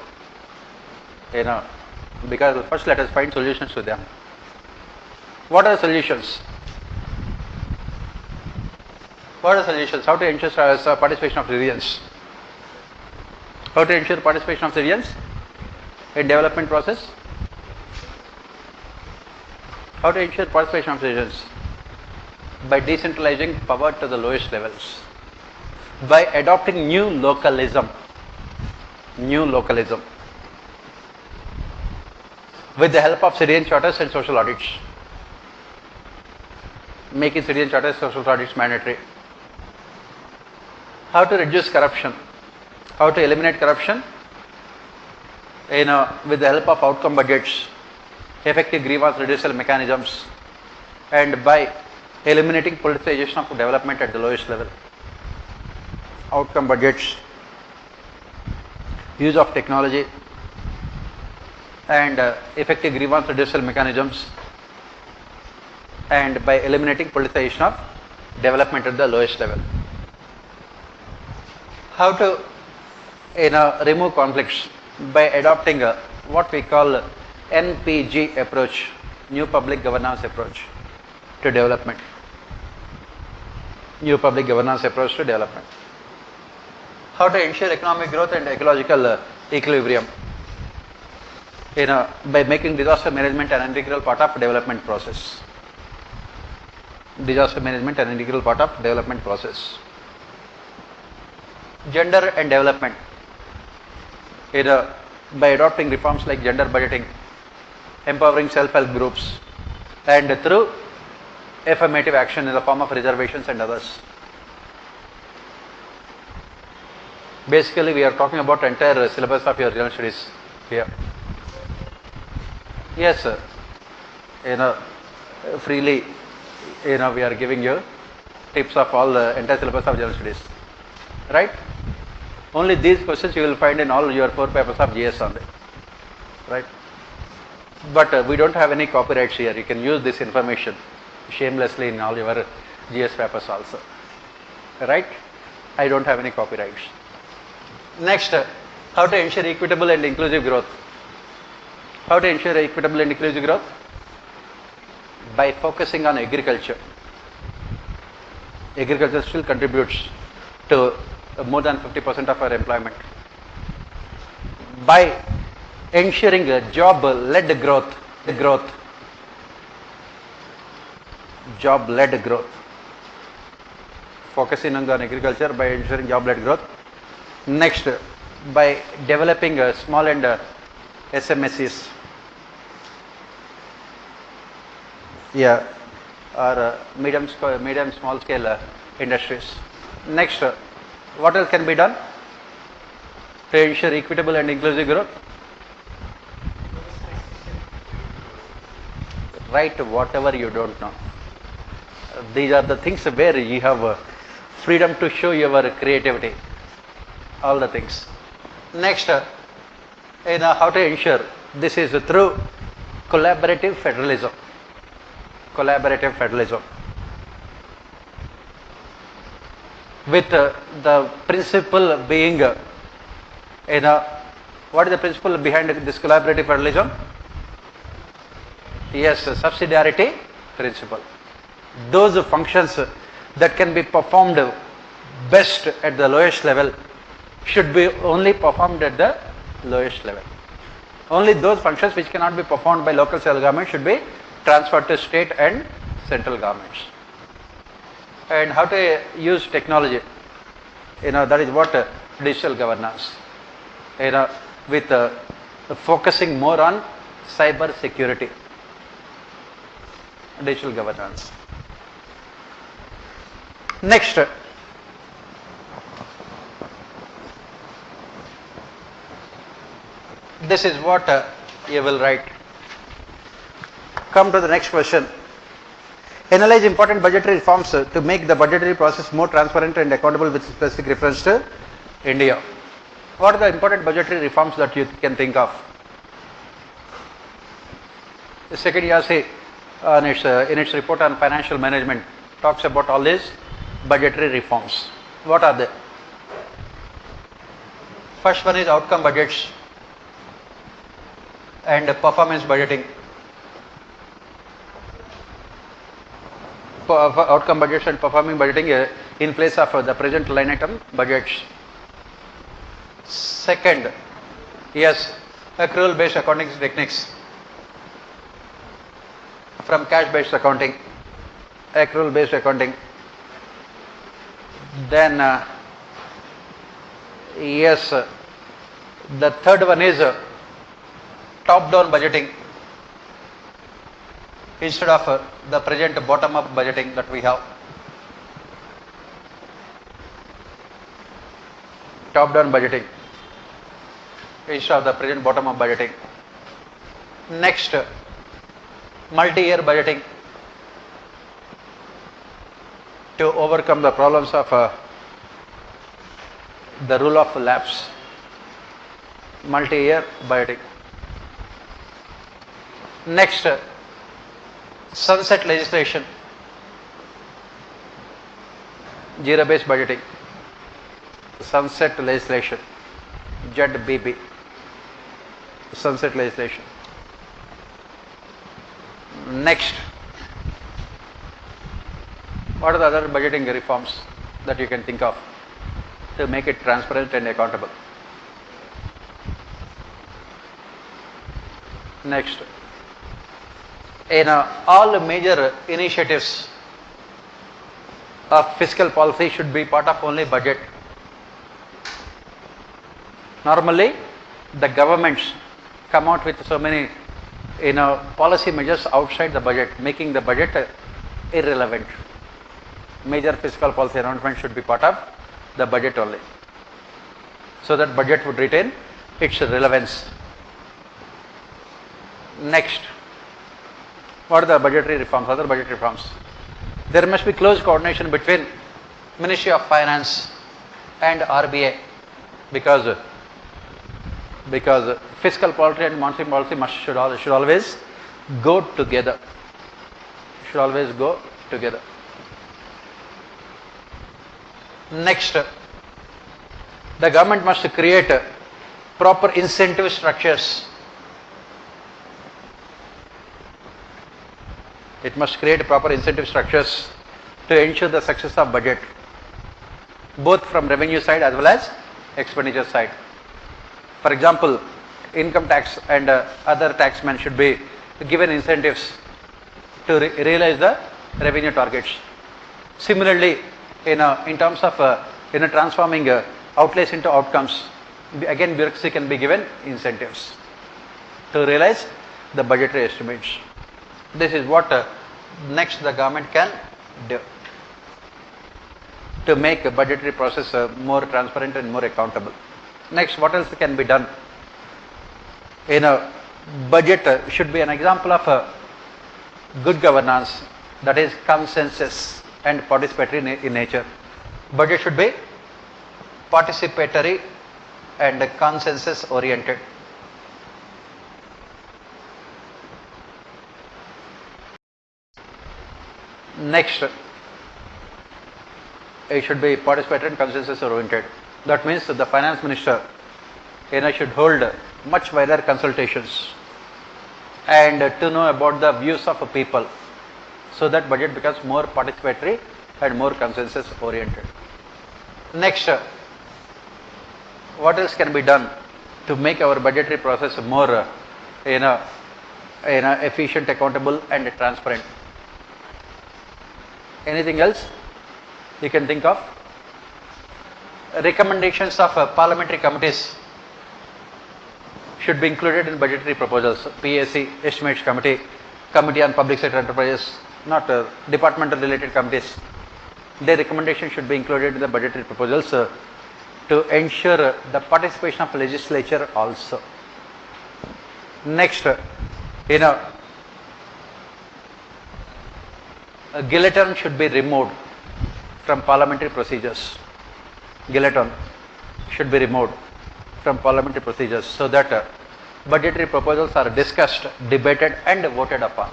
because first let us find solutions to them. What are the solutions? What are the solutions? How to ensure participation of citizens? How to ensure participation of citizens in development process? How to ensure participation of citizens? By decentralizing power to the lowest levels. By adopting new localism. New localism. With the help of citizen charters and social audits. Making citizen charters and social audits mandatory. How to reduce corruption? How to eliminate corruption? With the help of outcome budgets, effective grievance redressal mechanisms, and by eliminating politicization of development at the lowest level. Outcome budgets, use of technology, and effective grievance redressal mechanisms, and by eliminating politicization of development at the lowest level. How to remove conflicts? By adopting what we call NPG approach, new public governance approach to development. New public governance approach to development. How to ensure economic growth and ecological equilibrium? By making disaster management an integral part of development process. Disaster management an integral part of development process. Gender and development. By adopting reforms like gender budgeting, empowering self-help groups, and through affirmative action in the form of reservations and others. Basically, we are talking about entire syllabus of your general studies here. Yes, sir. Freely, we are giving you tips of all the entire syllabus of general studies, right? Only these questions you will find in all your 4 papers of GS only, right? But we don't have any copyrights here. You can use this information shamelessly in all your GS papers also, right? I don't have any copyrights. Next, how to ensure equitable and inclusive growth? How to ensure equitable and inclusive growth? By focusing on agriculture. Agriculture still contributes to more than 50% of our employment. By ensuring a job-led growth, job-led growth. Focusing on agriculture by ensuring job-led growth. Next, by developing small and SMSEs, or medium small scale industries. Next, what else can be done to ensure equitable and inclusive growth? Write whatever you don't know. These are the things where you have freedom to show your creativity. All the things. Next, how to ensure this is through collaborative federalism. collaborative federalism, with the principle being, what is the principle behind this collaborative federalism? Yes, subsidiarity principle. Those functions that can be performed best at the lowest level should be only performed at the lowest level. Only those functions which cannot be performed by local self government should be transferred to state and central governments. And how to use technology, that is what digital governance, with focusing more on cyber security, digital governance. Next, this is what you will write. Come to the next question. Analyze important budgetary reforms to make the budgetary process more transparent and accountable with specific reference to India. What are the important budgetary reforms that you can think of? The second IAS in its report on financial management talks about all these budgetary reforms. What are they? First one is outcome budgets and performance budgeting. Outcome budgets and performing budgeting in place of the present line item budgets. Second, yes, accrual based accounting techniques from cash based accounting, accrual based accounting. Then, yes, the third one is top down budgeting instead of the present bottom up budgeting that we have. Top down budgeting instead of the present bottom up budgeting. Next, multi-year budgeting to overcome the problems of the rule of lapse. Multi-year budgeting. Next, sunset legislation, zero based budgeting, sunset legislation, ZBB, sunset legislation. Next, what are the other budgeting reforms that you can think of to make it transparent and accountable? Next, all major initiatives of fiscal policy should be part of only budget. Normally, the governments come out with so many policy measures outside the budget, making the budget irrelevant. Major fiscal policy announcement should be part of the budget only, so that budget would retain its relevance. Next, what are the budgetary reforms, other budgetary reforms? There must be close coordination between Ministry of Finance and RBI, because fiscal policy and monetary policy should always go together. Should always go together. Next, the government must create proper incentive structures. It must create proper incentive structures to ensure the success of budget, both from revenue side as well as expenditure side. For example, income tax and other taxmen should be given incentives to realize the revenue targets. Similarly, in terms of transforming outlays into outcomes, again bureaucracy can be given incentives to realize the budgetary estimates. This is what next the government can do to make a budgetary process more transparent and more accountable. Next, what else can be done? Budget should be an example of good governance, that is consensus and participatory in nature. Budget should be participatory and consensus oriented. Next, it should be participatory and consensus oriented. That means the finance minister should hold much wider consultations and to know about the views of people, so that budget becomes more participatory and more consensus oriented. Next, what else can be done to make our budgetary process more efficient, accountable and transparent? Anything else you can think of? Recommendations of parliamentary committees should be included in budgetary proposals. PAC, Estimates Committee, Committee on Public Sector Enterprises, not departmental related committees. Their recommendation should be included in the budgetary proposals to ensure the participation of legislature also. Next, a guillotine should be removed from parliamentary procedures. Guillotine should be removed from parliamentary procedures, so that budgetary proposals are discussed, debated and voted upon.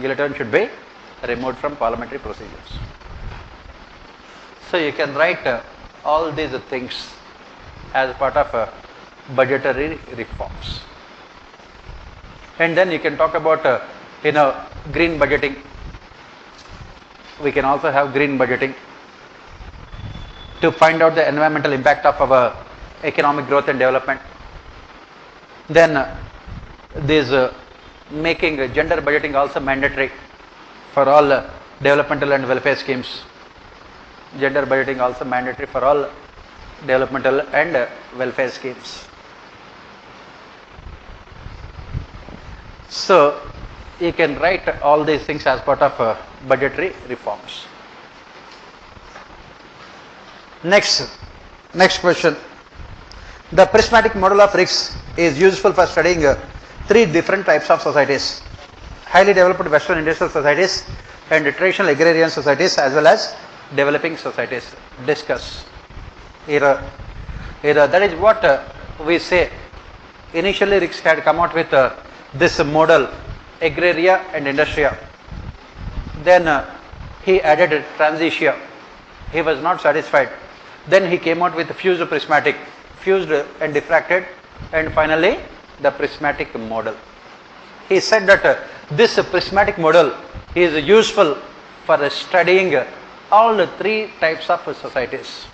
Guillotine should be removed from parliamentary procedures. So you can write all these things as part of budgetary reforms. And then you can talk about green budgeting. We can also have green budgeting to find out the environmental impact of our economic growth and development. Then this making gender budgeting also mandatory for all developmental and welfare schemes. Gender budgeting also mandatory for all developmental and welfare schemes. So you can write all these things as part of budgetary reforms. Next question. The prismatic model of risks is useful for studying three different types of societies: highly developed Western industrial societies and traditional agrarian societies, as well as developing societies. Discuss. That is what we say. Initially, Ricks had come out with this model, agraria and industria. Then he added transitia. He was not satisfied. Then he came out with fused prismatic, fused and diffracted, and finally the prismatic model. He said that this prismatic model is useful for studying all the three types of societies.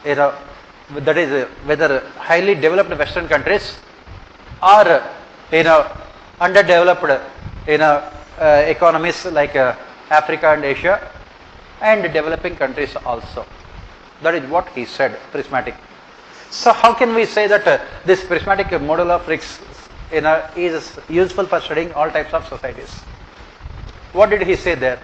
That is whether highly developed Western countries or underdeveloped economies like Africa and Asia, and developing countries also. That is what he said, prismatic. So how can we say that this prismatic model of risks is useful for studying all types of societies? What did he say there?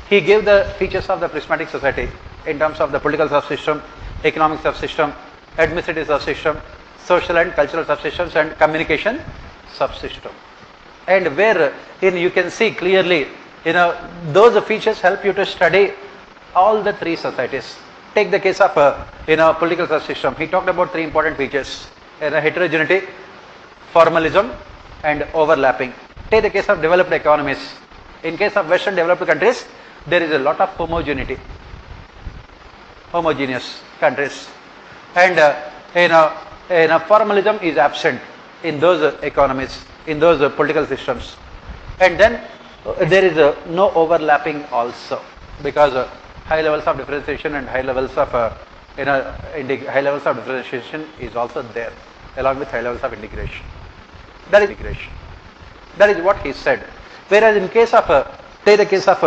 He gave the features of the prismatic society in terms of the political subsystem, economic subsystem, administrative subsystem, social and cultural subsystems, and communication subsystem. And where you can see clearly, those features help you to study all the three societies. Take the case of political subsystem. He talked about three important features: heterogeneity, formalism, and overlapping. Take the case of developed economies. In case of Western developed countries, there is a lot of homogeneity, homogeneous countries, and formalism is absent in those economies, in those political systems. And then there is no overlapping also, because high levels of differentiation and high levels of high levels of differentiation is also there, along with high levels of integration. That is integration. That is what he said. Whereas in case of take the case of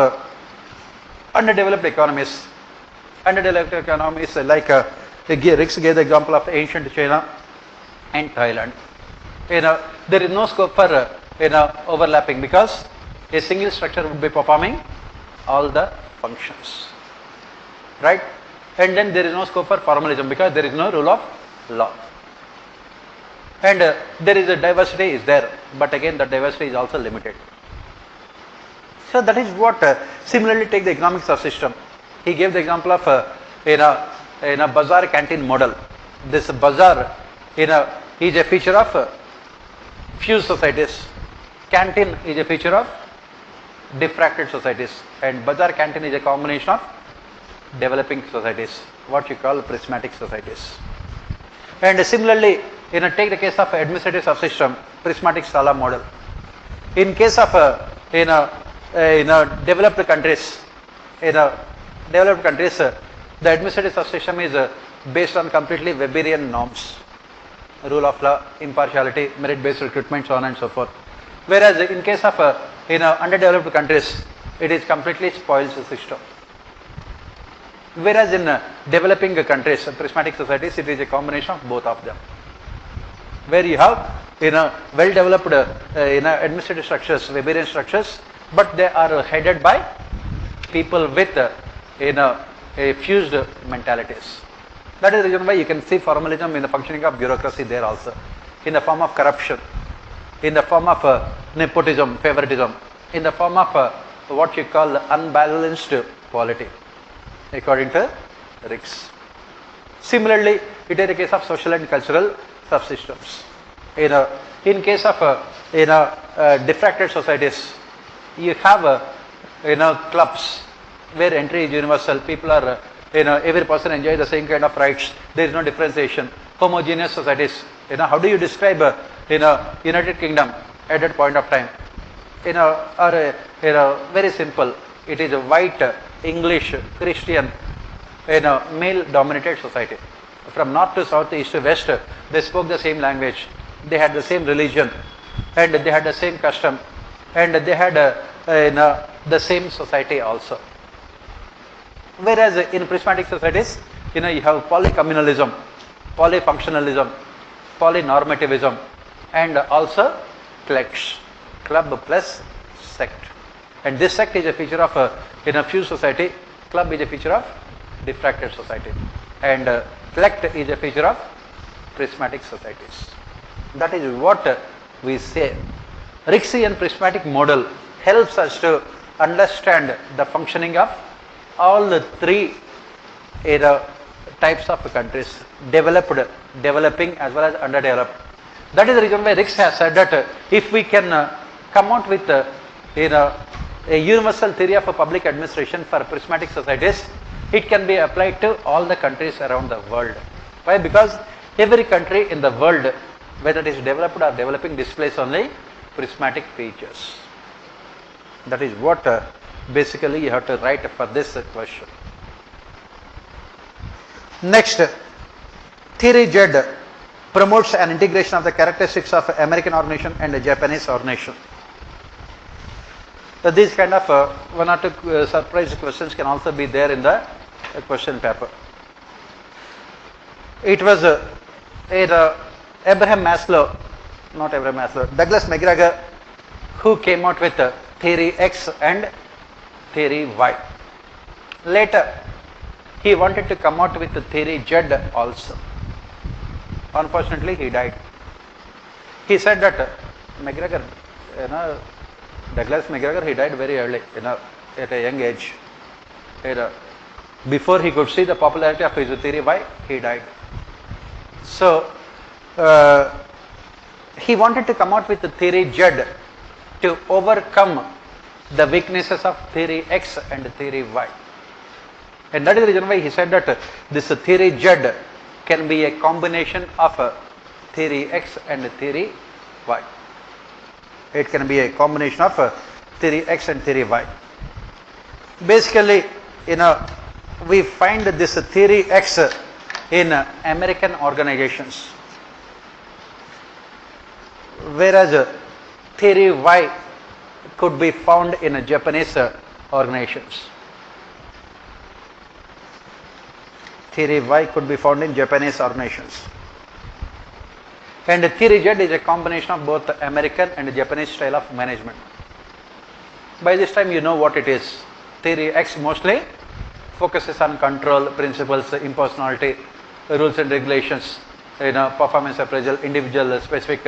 underdeveloped economies like Ricks gave the example of ancient China and Thailand. There is no scope for overlapping, because a single structure would be performing all the functions, right? And then there is no scope for formalism, because there is no rule of law. And there is a diversity is there, but again the diversity is also limited. So that is what similarly take the economic subsystem. He gave the example of a bazaar canteen model. This bazaar is a feature of fused societies. Canteen is a feature of diffracted societies, and Bazaar Canteen is a combination of developing societies, what you call prismatic societies. And similarly, take the case of administrative subsystem, prismatic Sala model. In case of developed countries, the administrative subsystem is based on completely Weberian norms, rule of law, impartiality, merit-based recruitment, so on and so forth. Whereas in case of underdeveloped countries, it is completely spoils system. Whereas in developing countries, prismatic societies, it is a combination of both of them, where you have well-developed administrative structures, Weberian structures, but they are headed by people with a fused mentalities. That is the reason why you can see formalism in the functioning of bureaucracy there also, in the form of corruption, in the form of nepotism, favoritism, in the form of what you call unbalanced quality, according to Ricks. Similarly, it is a case of social and cultural subsystems. In case of diffracted societies, you have clubs where entry is universal. People are every person enjoys the same kind of rights. There is no differentiation. Homogeneous societies. How do you describe United Kingdom at that point of time? Very simple. It is a white, English, Christian, male-dominated society. From north to south, east to west, they spoke the same language. They had the same religion, and they had the same custom, and they had the same society also. Whereas in prismatic societies, you have polycommunalism, polyfunctionalism, polynormativism, and also cliques, club plus sect. And this sect is a feature of a fused society, club is a feature of diffracted society, and clique is a feature of prismatic societies. That is what we say. Rixian prismatic model helps us to understand the functioning of all the three types of countries, developed, developing, as well as underdeveloped. That is the reason why Ricks has said that if we can come out with a universal theory of a public administration for prismatic societies, it can be applied to all the countries around the world. Why? Because every country in the world, whether it is developed or developing, displays only prismatic features. That is what basically you have to write for this question. Next, theory Z promotes an integration of the characteristics of American organization and the Japanese organization. So these kind of one or two surprise questions can also be there in the question paper. It was Abraham Maslow, not Abraham Maslow, Douglas McGregor, who came out with theory X and theory Y. Later, he wanted to come out with the theory Z also. Unfortunately, he died. He said that McGregor, Douglas McGregor, he died very early, at a young age. Before he could see the popularity of his theory Y, he died. So, he wanted to come out with the theory Z to overcome the weaknesses of theory X and theory Y. And that is the reason why he said that this theory Z can be a combination of theory X and theory Y. It can be a combination of theory X and theory Y. Basically, we find this theory X in American organizations, whereas theory Y could be found in Japanese organizations. Theory Y could be found in Japanese organizations. And theory Z is a combination of both American and Japanese style of management. By this time you know what it is. Theory X mostly focuses on control, principles, impersonality, rules and regulations, performance appraisal, individual specific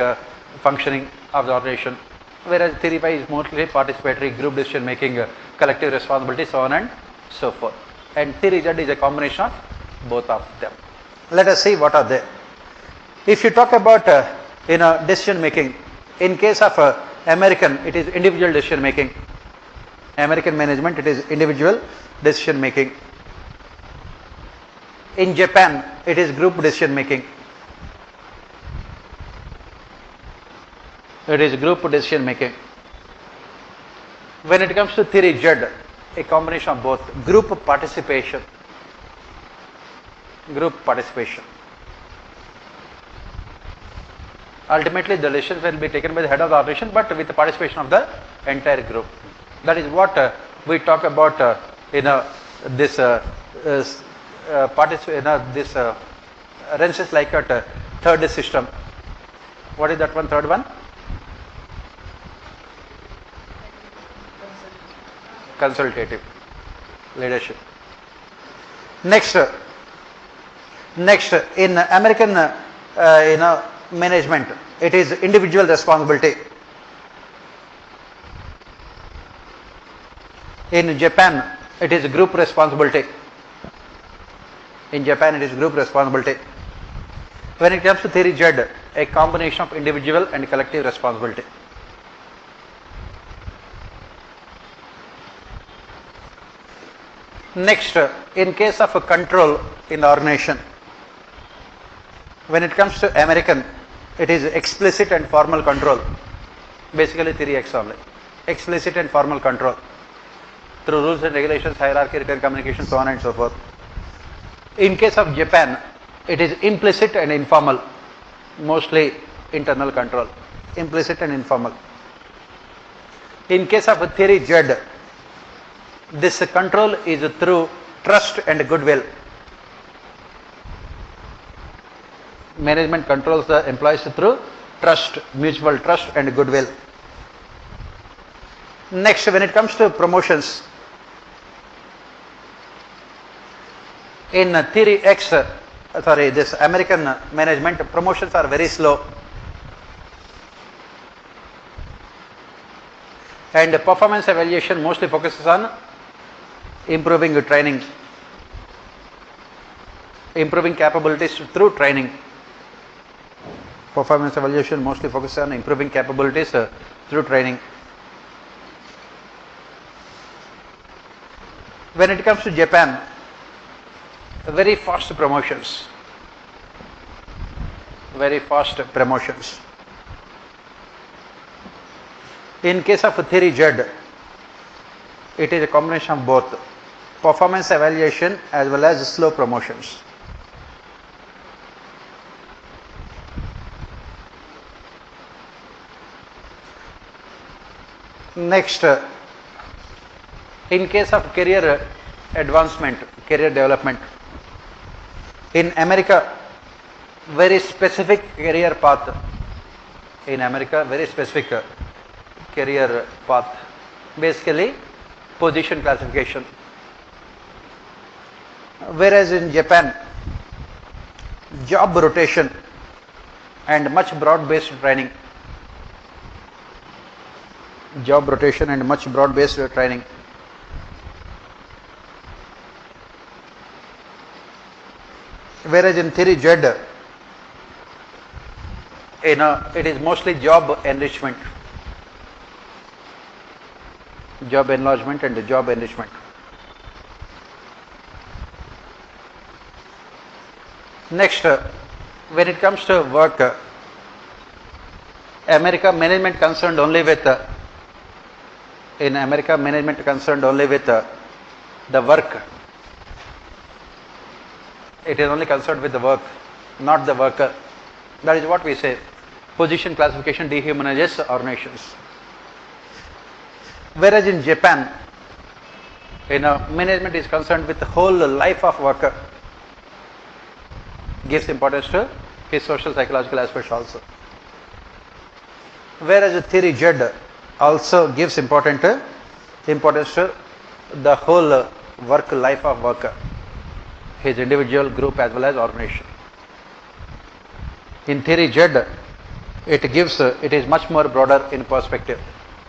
functioning of the organization. Whereas theory Y is mostly participatory, group decision making, collective responsibility, so on and so forth. And theory Z is a combination of both of them. Let us see what are they. If you talk about decision making, in case of American, it is individual decision making. American management, it is individual decision making. In Japan, it is group decision making. It is group decision making. When it comes to theory Z, a combination of both. Group participation. Group participation. Ultimately, the decisions will be taken by the head of the organization, but with the participation of the entire group. That is what we talk about this this references like at third system. What is that one? Third one? Consultative leadership. Next in American management, it is individual responsibility. In Japan, it is group responsibility. In Japan, it is group responsibility. When it comes to theory Z, a combination of individual and collective responsibility. Next, in case of a control in the organization, when it comes to American, it is explicit and formal control. Basically theory X only. Explicit and formal control through rules and regulations, hierarchy, written communication, so on and so forth. In case of Japan, it is implicit and informal, mostly internal control. Implicit and informal. In case of a theory Z, this control is through trust and goodwill. Management controls the employees through trust, mutual trust and goodwill. Next, when it comes to promotions, in theory X, this American management, promotions are very slow. And performance evaluation mostly focuses on improving training, improving capabilities through training. Performance evaluation mostly focuses on improving capabilities through training. When it comes to Japan, very fast promotions. Very fast promotions. In case of theory Z, it is a combination of both performance evaluation as well as slow promotions. Next, in case of career advancement, career development, in America, very specific career path. In America, very specific career path. Basically, position classification. Whereas in Japan, job rotation and much broad-based training. Job rotation and much broad-based training. Whereas in theory Z, it is mostly job enrichment. Job enlargement and job enrichment. Next, when it comes to work, America management concerned only with in America management concerned only with the work. It is only concerned with the work, not the worker. That is what we say. Position classification dehumanizes organizations. Whereas in Japan, management is concerned with the whole life of worker. Gives importance to his social psychological aspects also. Whereas the theory Z also gives importance to the whole work life of worker, his individual, group as well as organization. In theory Z, it is much more broader in perspective.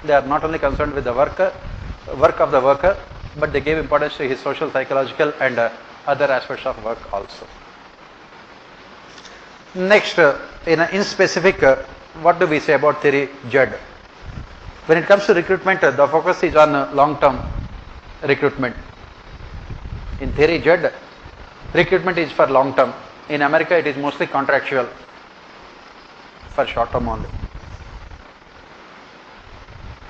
They are not only concerned with the work of the worker, but they give importance to his social, psychological and other aspects of work also. Next, in specific, what do we say about theory Z? When it comes to recruitment, the focus is on long-term recruitment. In theory Z, recruitment is for long-term. In America, it is mostly contractual for short-term only.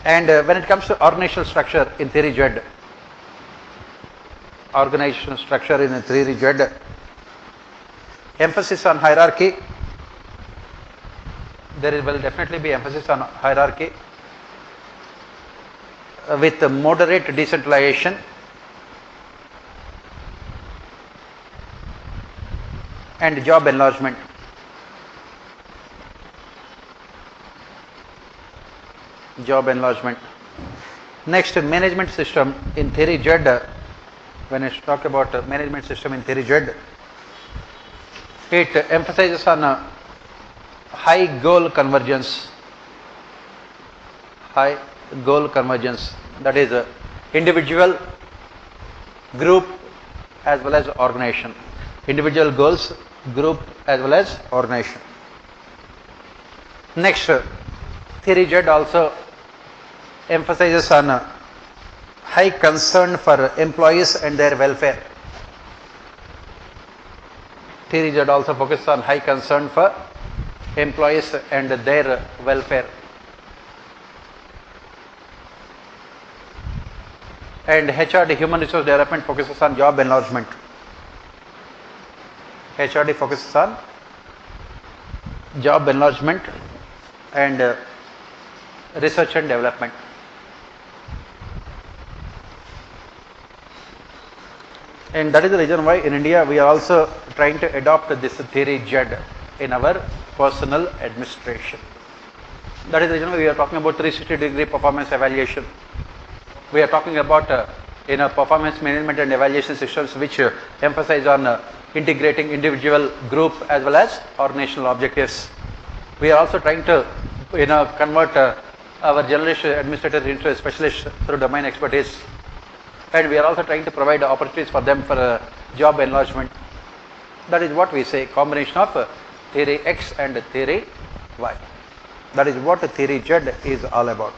And when it comes to organizational structure in theory Z, organizational structure in theory Z, emphasis on hierarchy. There will definitely be emphasis on hierarchy with moderate decentralization and job enlargement. Job enlargement. Next, management system in theory Z. When I talk about management system in theory Z, it emphasizes on high goal convergence. High goal convergence, that is individual, group as well as organization. Individual goals, group as well as organization. Next, theory Z also emphasizes on high concern for employees and their welfare. Theory Z also focuses on high concern for employees and their welfare. And HRD, human resource development, focuses on job enlargement. HRD focuses on job enlargement and research and development. And that is the reason why in India we are also trying to adopt this theory Z in our personal administration. That is the reason why we are talking about 360-degree performance evaluation. We are talking about performance management and evaluation systems which emphasize on integrating individual, group as well as organizational objectives. We are also trying to convert our generalist administrators into specialists through domain expertise, and we are also trying to provide opportunities for them for job enlargement. That is what we say, combination of theory X and theory Y. That is what theory Z is all about.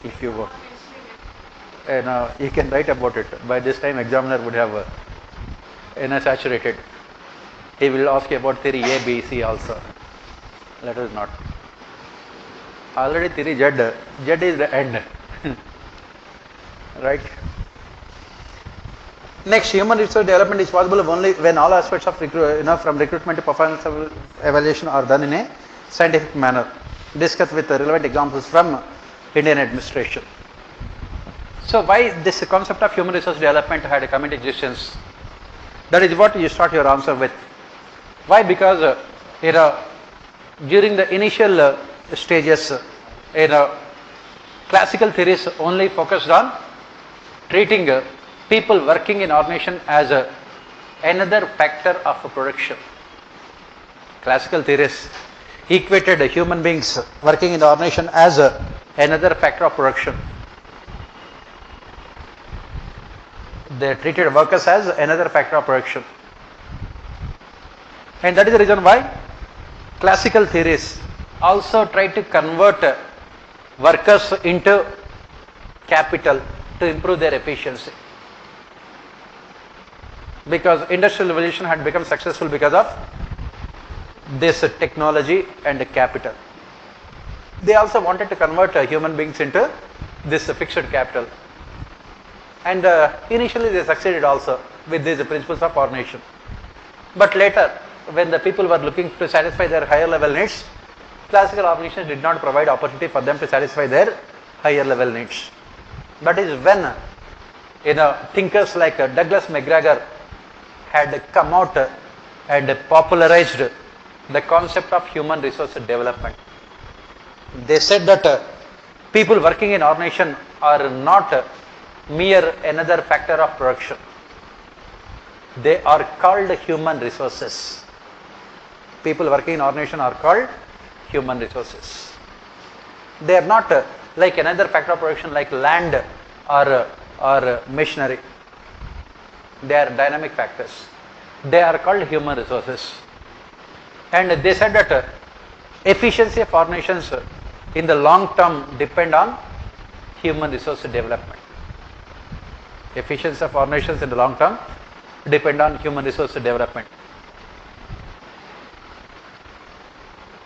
If you go, you can write about it. By this time, examiner would have saturated. He will ask you about theory A, B, C also. Let us not. Already theory Z. Z is the end. Right? Next, human resource development is possible only when all aspects of from recruitment to performance evaluation are done in a scientific manner. Discussed with relevant examples from Indian administration. So why this concept of human resource development had come into existence? That is what you start your answer with. Why? Because during the initial stages, classical theories only focused on treating people working in organization as another factor of production. Classical theories equated human beings working in the organization as another factor of production. They treated workers as another factor of production. And that is the reason why classical theories also try to convert workers into capital to improve their efficiency. Because industrial revolution had become successful because of this technology and capital. They also wanted to convert human beings into this fixed capital. And initially they succeeded also with these principles of ordination. But later, when the people were looking to satisfy their higher level needs, classical organizations did not provide opportunity for them to satisfy their higher level needs. That is when thinkers like Douglas MacGregor had come out and popularized the concept of human resource development. They said that people working in organization are not mere another factor of production. They are called human resources. People working in organization are called human resources. They are not like another factor of production like land or machinery. They are dynamic factors. They are called human resources. And they said that efficiency of organizations in the long term depend on human resource development. Efficiency of organizations in the long term depend on human resource development.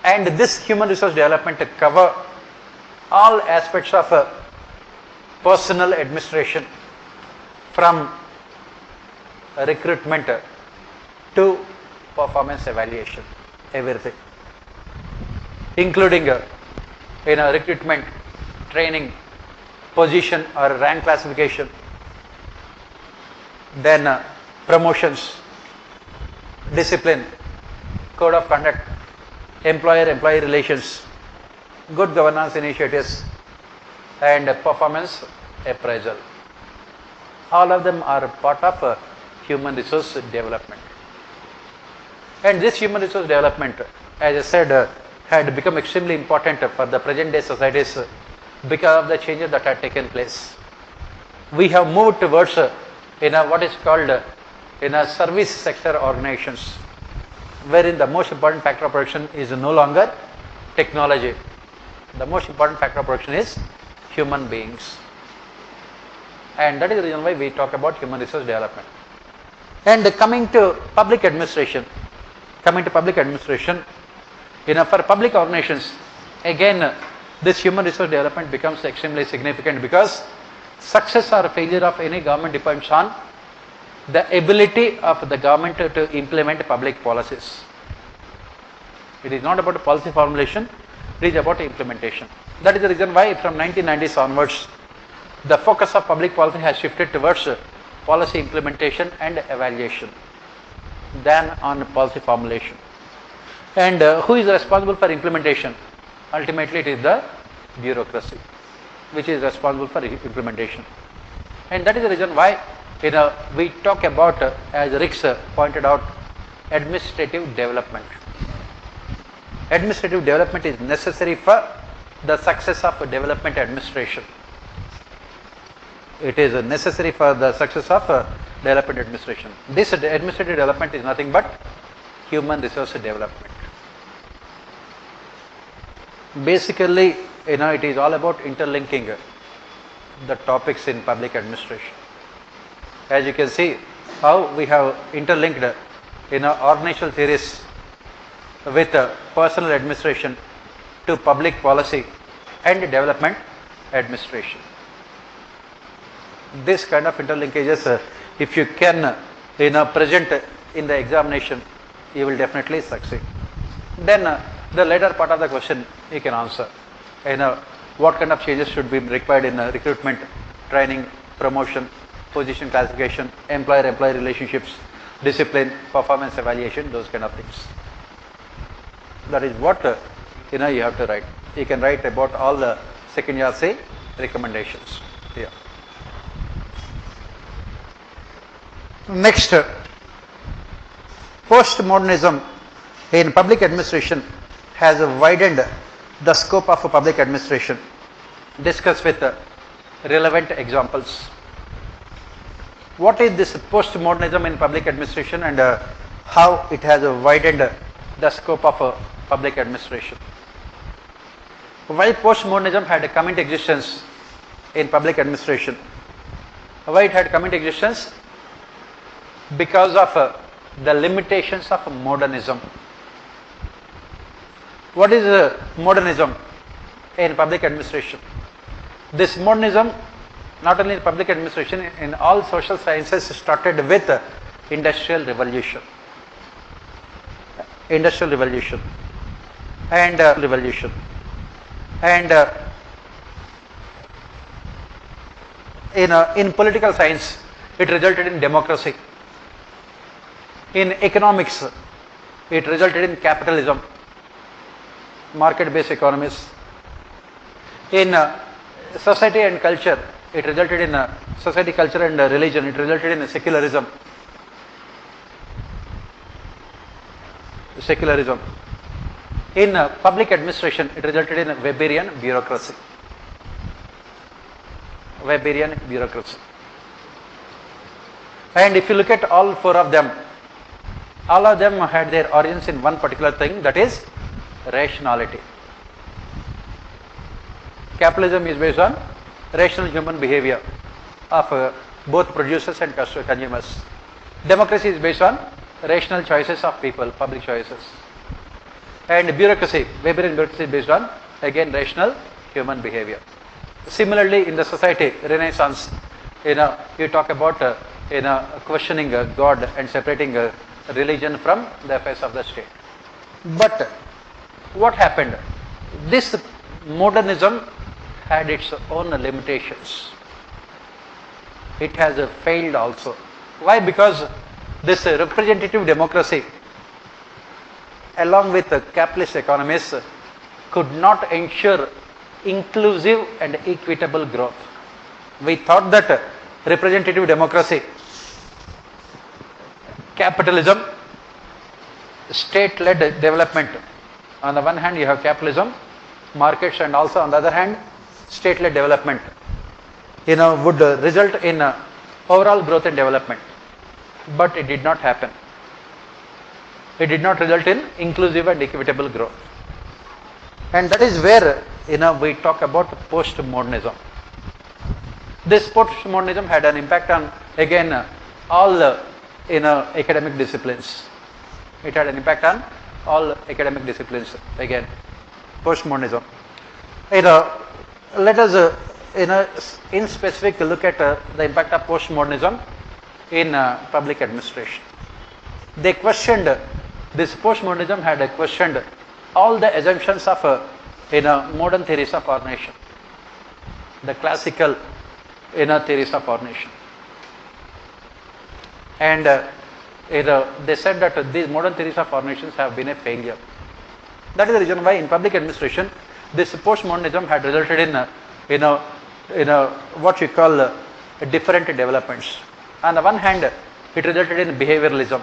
And this human resource development cover all aspects of personal administration, from recruitment to performance evaluation, everything, including recruitment, training, position or rank classification, then promotions, discipline, code of conduct, employer-employee relations, good governance initiatives, and performance appraisal. All of them are part of human resource development. And this human resource development, as I said, had become extremely important for the present day societies because of the changes that had taken place. We have moved towards what is called service sector organizations, wherein the most important factor of production is no longer technology. The most important factor of production is human beings. And that is the reason why we talk about human resource development. And coming to public administration, for public organizations, again, this human resource development becomes extremely significant, because success or failure of any government depends on the ability of the government to implement public policies. It is not about policy formulation, it is about implementation. That is the reason why from 1990s onwards, the focus of public policy has shifted towards policy implementation and evaluation than on policy formulation. And who is responsible for implementation? Ultimately, it is the bureaucracy which is responsible for implementation. And that is the reason why we talk about, as Rix pointed out, administrative development. Administrative development is necessary for the success of development administration. It is necessary for the success of development administration. This administrative development is nothing but human resource development. Basically, it is all about interlinking the topics in public administration. As you can see, how we have interlinked organizational theories with personal administration to public policy and development administration. This kind of interlinkages, if you can present in the examination, you will definitely succeed. Then the later part of the question you can answer. What kind of changes should be required in recruitment, training, promotion, position classification, employer-employee relationships, discipline, performance evaluation, those kind of things. That is what you have to write. You can write about all the second year say recommendations here. Next, Post-Modernism in public administration has widened the scope of public administration. Discuss with relevant examples. What is this Post-Modernism in public administration, and how it has widened the scope of public administration? Why Post-Modernism had come into existence in public administration? Why it had come into existence? Because of the limitations of modernism. What is modernism in public administration? This modernism, not only in public administration, in all social sciences, started with industrial revolution. Industrial revolution and revolution. And in political science, it resulted in democracy. In economics, it resulted in capitalism, market-based economies. In society and culture, it resulted in society, culture and religion, it resulted in secularism. Secularism. In public administration, it resulted in Weberian bureaucracy. Weberian bureaucracy. And if you look at all four of them, all of them had their origins in one particular thing, that is rationality. Capitalism is based on rational human behavior of both producers and consumers. Democracy is based on rational choices of people, public choices. And bureaucracy, Weberian bureaucracy is based on again rational human behavior. Similarly, in the society, Renaissance, you talk about questioning God and separating religion from the affairs of the state. But what happened? This modernism had its own limitations. It has failed also. Why? Because this representative democracy, along with capitalist economies, could not ensure inclusive and equitable growth. We thought that representative democracy, capitalism, state-led development, on the one hand you have capitalism, markets, and also on the other hand state-led development, would result in overall growth and development. But it did not happen. It did not result in inclusive and equitable growth. And that is where we talk about post-modernism. This post-modernism had an impact on again all academic disciplines. It had an impact on all academic disciplines again. Post-modernism. Let us in specific look at the impact of post-modernism in public administration. They questioned, this post-modernism had questioned all the assumptions of modern theories of ordination, the classical theories of ordination. And they said that these modern theories of ordinations have been a failure. That is the reason why in public administration this post-modernism had resulted in what we call different developments. On the one hand, it resulted in behavioralism.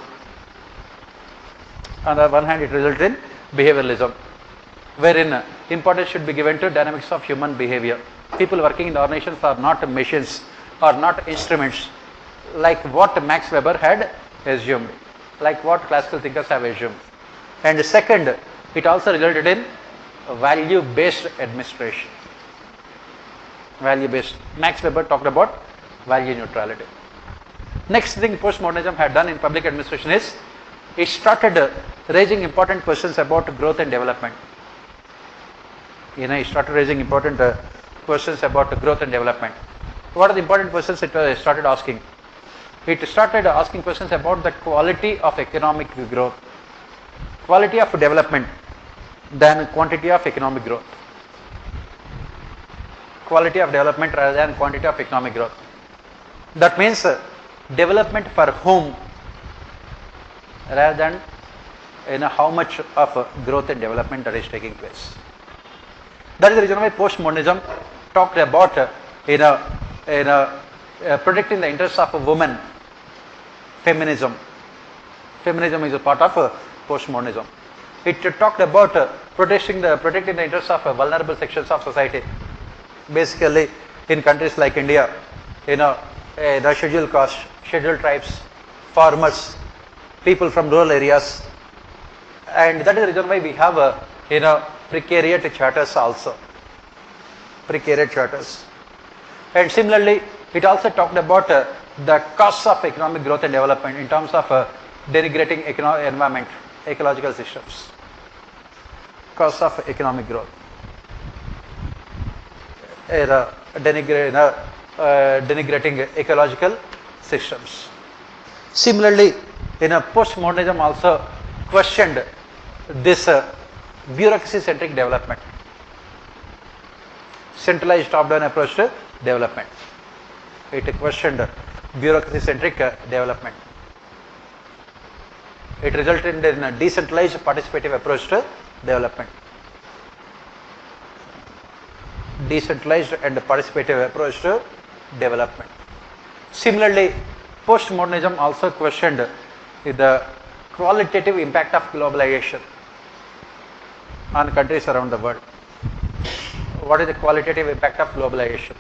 Wherein importance should be given to dynamics of human behavior. People working in the ordinations are not machines, are not instruments, like what Max Weber had assumed, like what classical thinkers have assumed. And second, it also resulted in value-based administration. Value-based. Max Weber talked about value neutrality. Next thing postmodernism had done in public administration is it started raising important questions about growth and development. It started raising important questions about growth and development. What are the important questions it started asking? It started asking questions about the quality of economic growth, quality of development than quantity of economic growth. Quality of development rather than quantity of economic growth. That means development for whom rather than how much of growth and development that is taking place. That is the reason why postmodernism talked about protecting the interests of women. Feminism. Feminism is a part of postmodernism. It talked about protecting the interests of vulnerable sections of society. Basically, in countries like India, the scheduled caste, scheduled tribes, farmers, people from rural areas, and that is the reason why we have precariat charters also. Precariat charters. And similarly, it also talked about the costs of economic growth and development in terms of denigrating environment, ecological systems. Costs of economic growth. Denigrating ecological systems. Similarly, postmodernism also questioned this bureaucracy-centric development, centralized top-down approach to development. It questioned bureaucracy-centric development. It resulted in a decentralized participative approach to development. Decentralized and participative approach to development. Similarly, postmodernism also questioned the qualitative impact of globalization on countries around the world. What is the qualitative impact of globalization?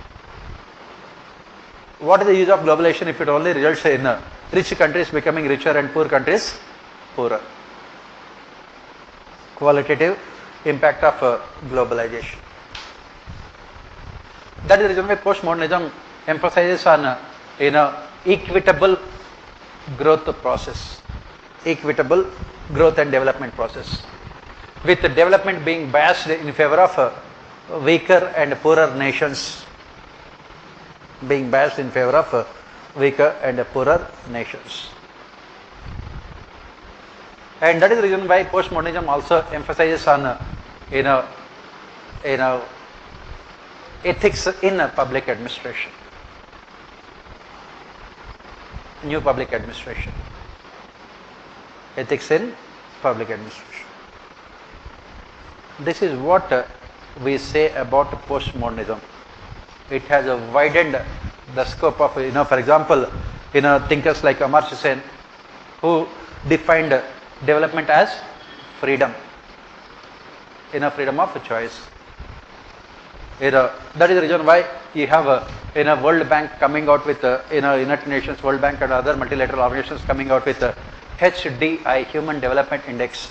What is the use of globalization if it only results in rich countries becoming richer and poor countries poorer. Qualitative impact of globalization. That is the reason why postmodernism emphasizes on equitable growth process, equitable growth and development process, with development being biased in favor of weaker and poorer nations, being biased in favor of weaker and poorer nations. And that is the reason why postmodernism also emphasizes on ethics in public administration, new public administration, ethics in public administration. This is what we say about postmodernism. It has widened the scope of, for example, thinkers like Amar Hussain, who defined development as freedom, freedom of choice. That is the reason why you have a World Bank coming out with United Nations, World Bank and other multilateral organizations coming out with HDI, Human Development Index,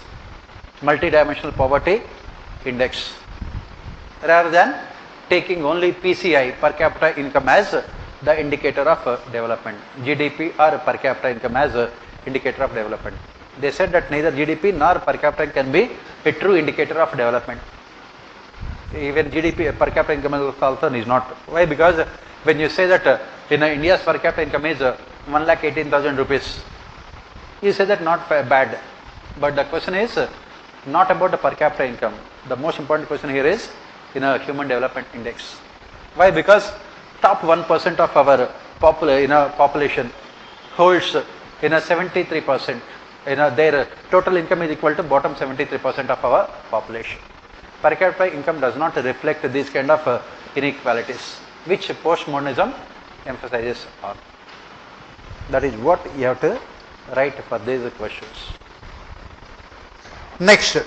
multidimensional poverty index, rather than taking only PCI, per capita income, as the indicator of development, GDP or per capita income as indicator of development. They said that neither GDP nor per capita can be a true indicator of development. Even GDP, per capita income also is not. Why? Because when you say that India's per capita income is 1,18,000 rupees, you say that not bad. But the question is not about the per capita income. The most important question here is Human Development Index. Why? Because top 1% of our population holds 73%. Their total income is equal to bottom 73% of our population. Per capita income does not reflect these kind of inequalities, which postmodernism emphasizes on. That is what you have to write for these questions. Next,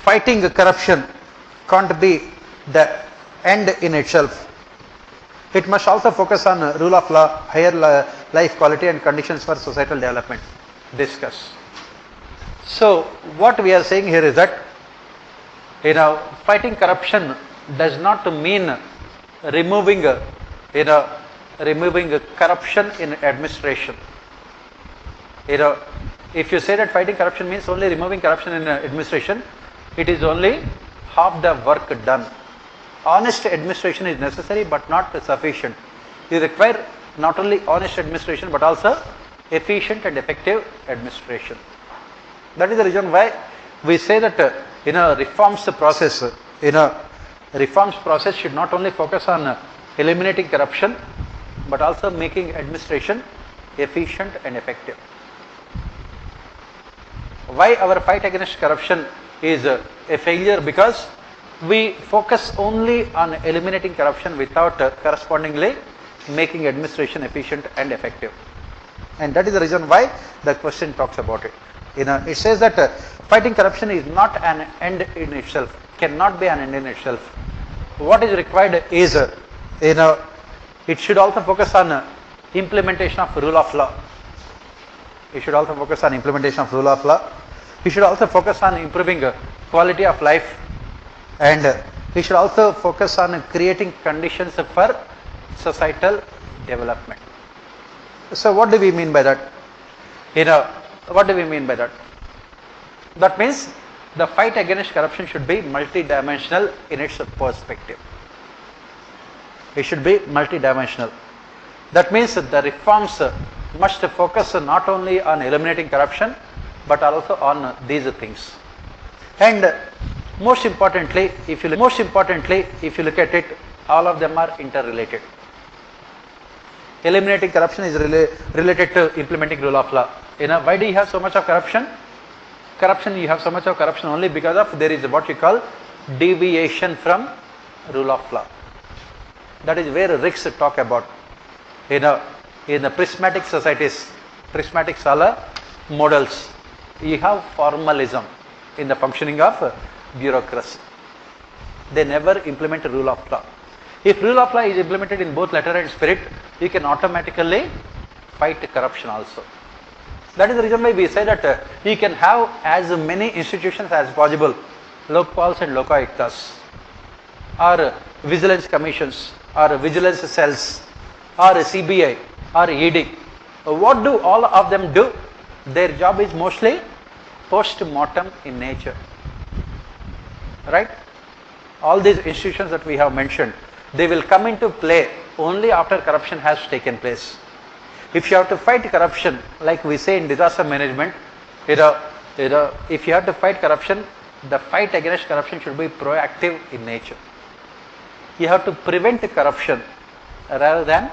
fighting corruption can't be the end in itself. It must also focus on rule of law, higher life quality and conditions for societal development. Discuss. So what we are saying here is that fighting corruption does not mean removing corruption in administration. If you say that fighting corruption means only removing corruption in administration, it is only half the work done. Honest administration is necessary but not sufficient. You require not only honest administration but also efficient and effective administration. That is the reason why we say that reforms process should not only focus on eliminating corruption but also making administration efficient and effective. Why our fight against corruption is a failure? Because we focus only on eliminating corruption without correspondingly making administration efficient and effective. And that is the reason why the question talks about it. It says that fighting corruption is not an end in itself, cannot be an end in itself. What is required is, it should also focus on implementation of rule of law. It should also focus on implementation of rule of law. It should also focus on improving quality of life, and we should also focus on creating conditions for societal development. So what do we mean by that? What do we mean by that? That means the fight against corruption should be multidimensional in its perspective. It should be multidimensional. That means the reforms must focus not only on eliminating corruption but also on these things. And most importantly, if you look at it, all of them are interrelated. Eliminating corruption is related to implementing rule of law. Why do you have so much of corruption? You have so much of corruption only because of there is what you call deviation from rule of law. That is where Ricks talk about. In the prismatic societies, prismatic Sala models, you have formalism in the functioning of bureaucracy. They never implement rule of law. If rule of law is implemented in both letter and spirit, you can automatically fight corruption also. That is the reason why we say that you can have as many institutions as possible, lokpals and lokaayuktas, or vigilance commissions, or vigilance cells, or CBI, or ED. What do all of them do? Their job is mostly post-mortem in nature. Right? All these institutions that we have mentioned, they will come into play only after corruption has taken place. If you have to fight corruption, like we say in disaster management, if you have to fight corruption, the fight against corruption should be proactive in nature. You have to prevent corruption rather than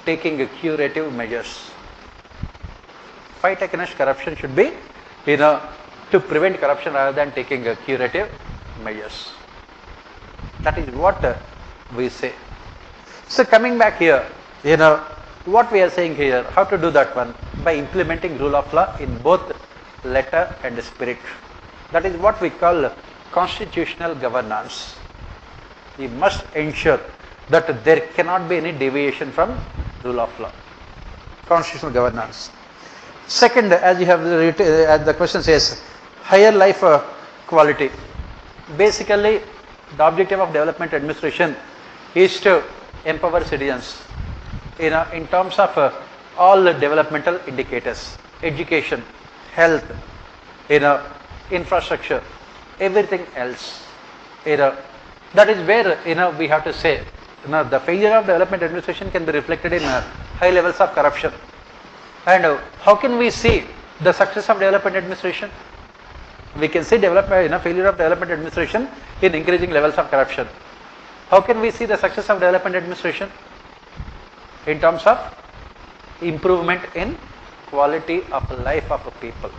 taking curative measures. Fight against corruption should be, to prevent corruption rather than taking curative measures. That is what we say. So coming back here, what we are saying here, how to do that one? By implementing rule of law in both letter and spirit. That is what we call constitutional governance. We must ensure that there cannot be any deviation from rule of law. Constitutional governance. Second, as you have written, as the question says, higher life quality. Basically, the objective of development administration is to empower citizens in terms of all the developmental indicators, education, health, infrastructure, everything else. That is where we have to say the failure of development administration can be reflected in high levels of corruption. And how can we see the success of development administration? We can see failure of development administration in increasing levels of corruption. How can we see the success of development administration? In terms of improvement in quality of life of people.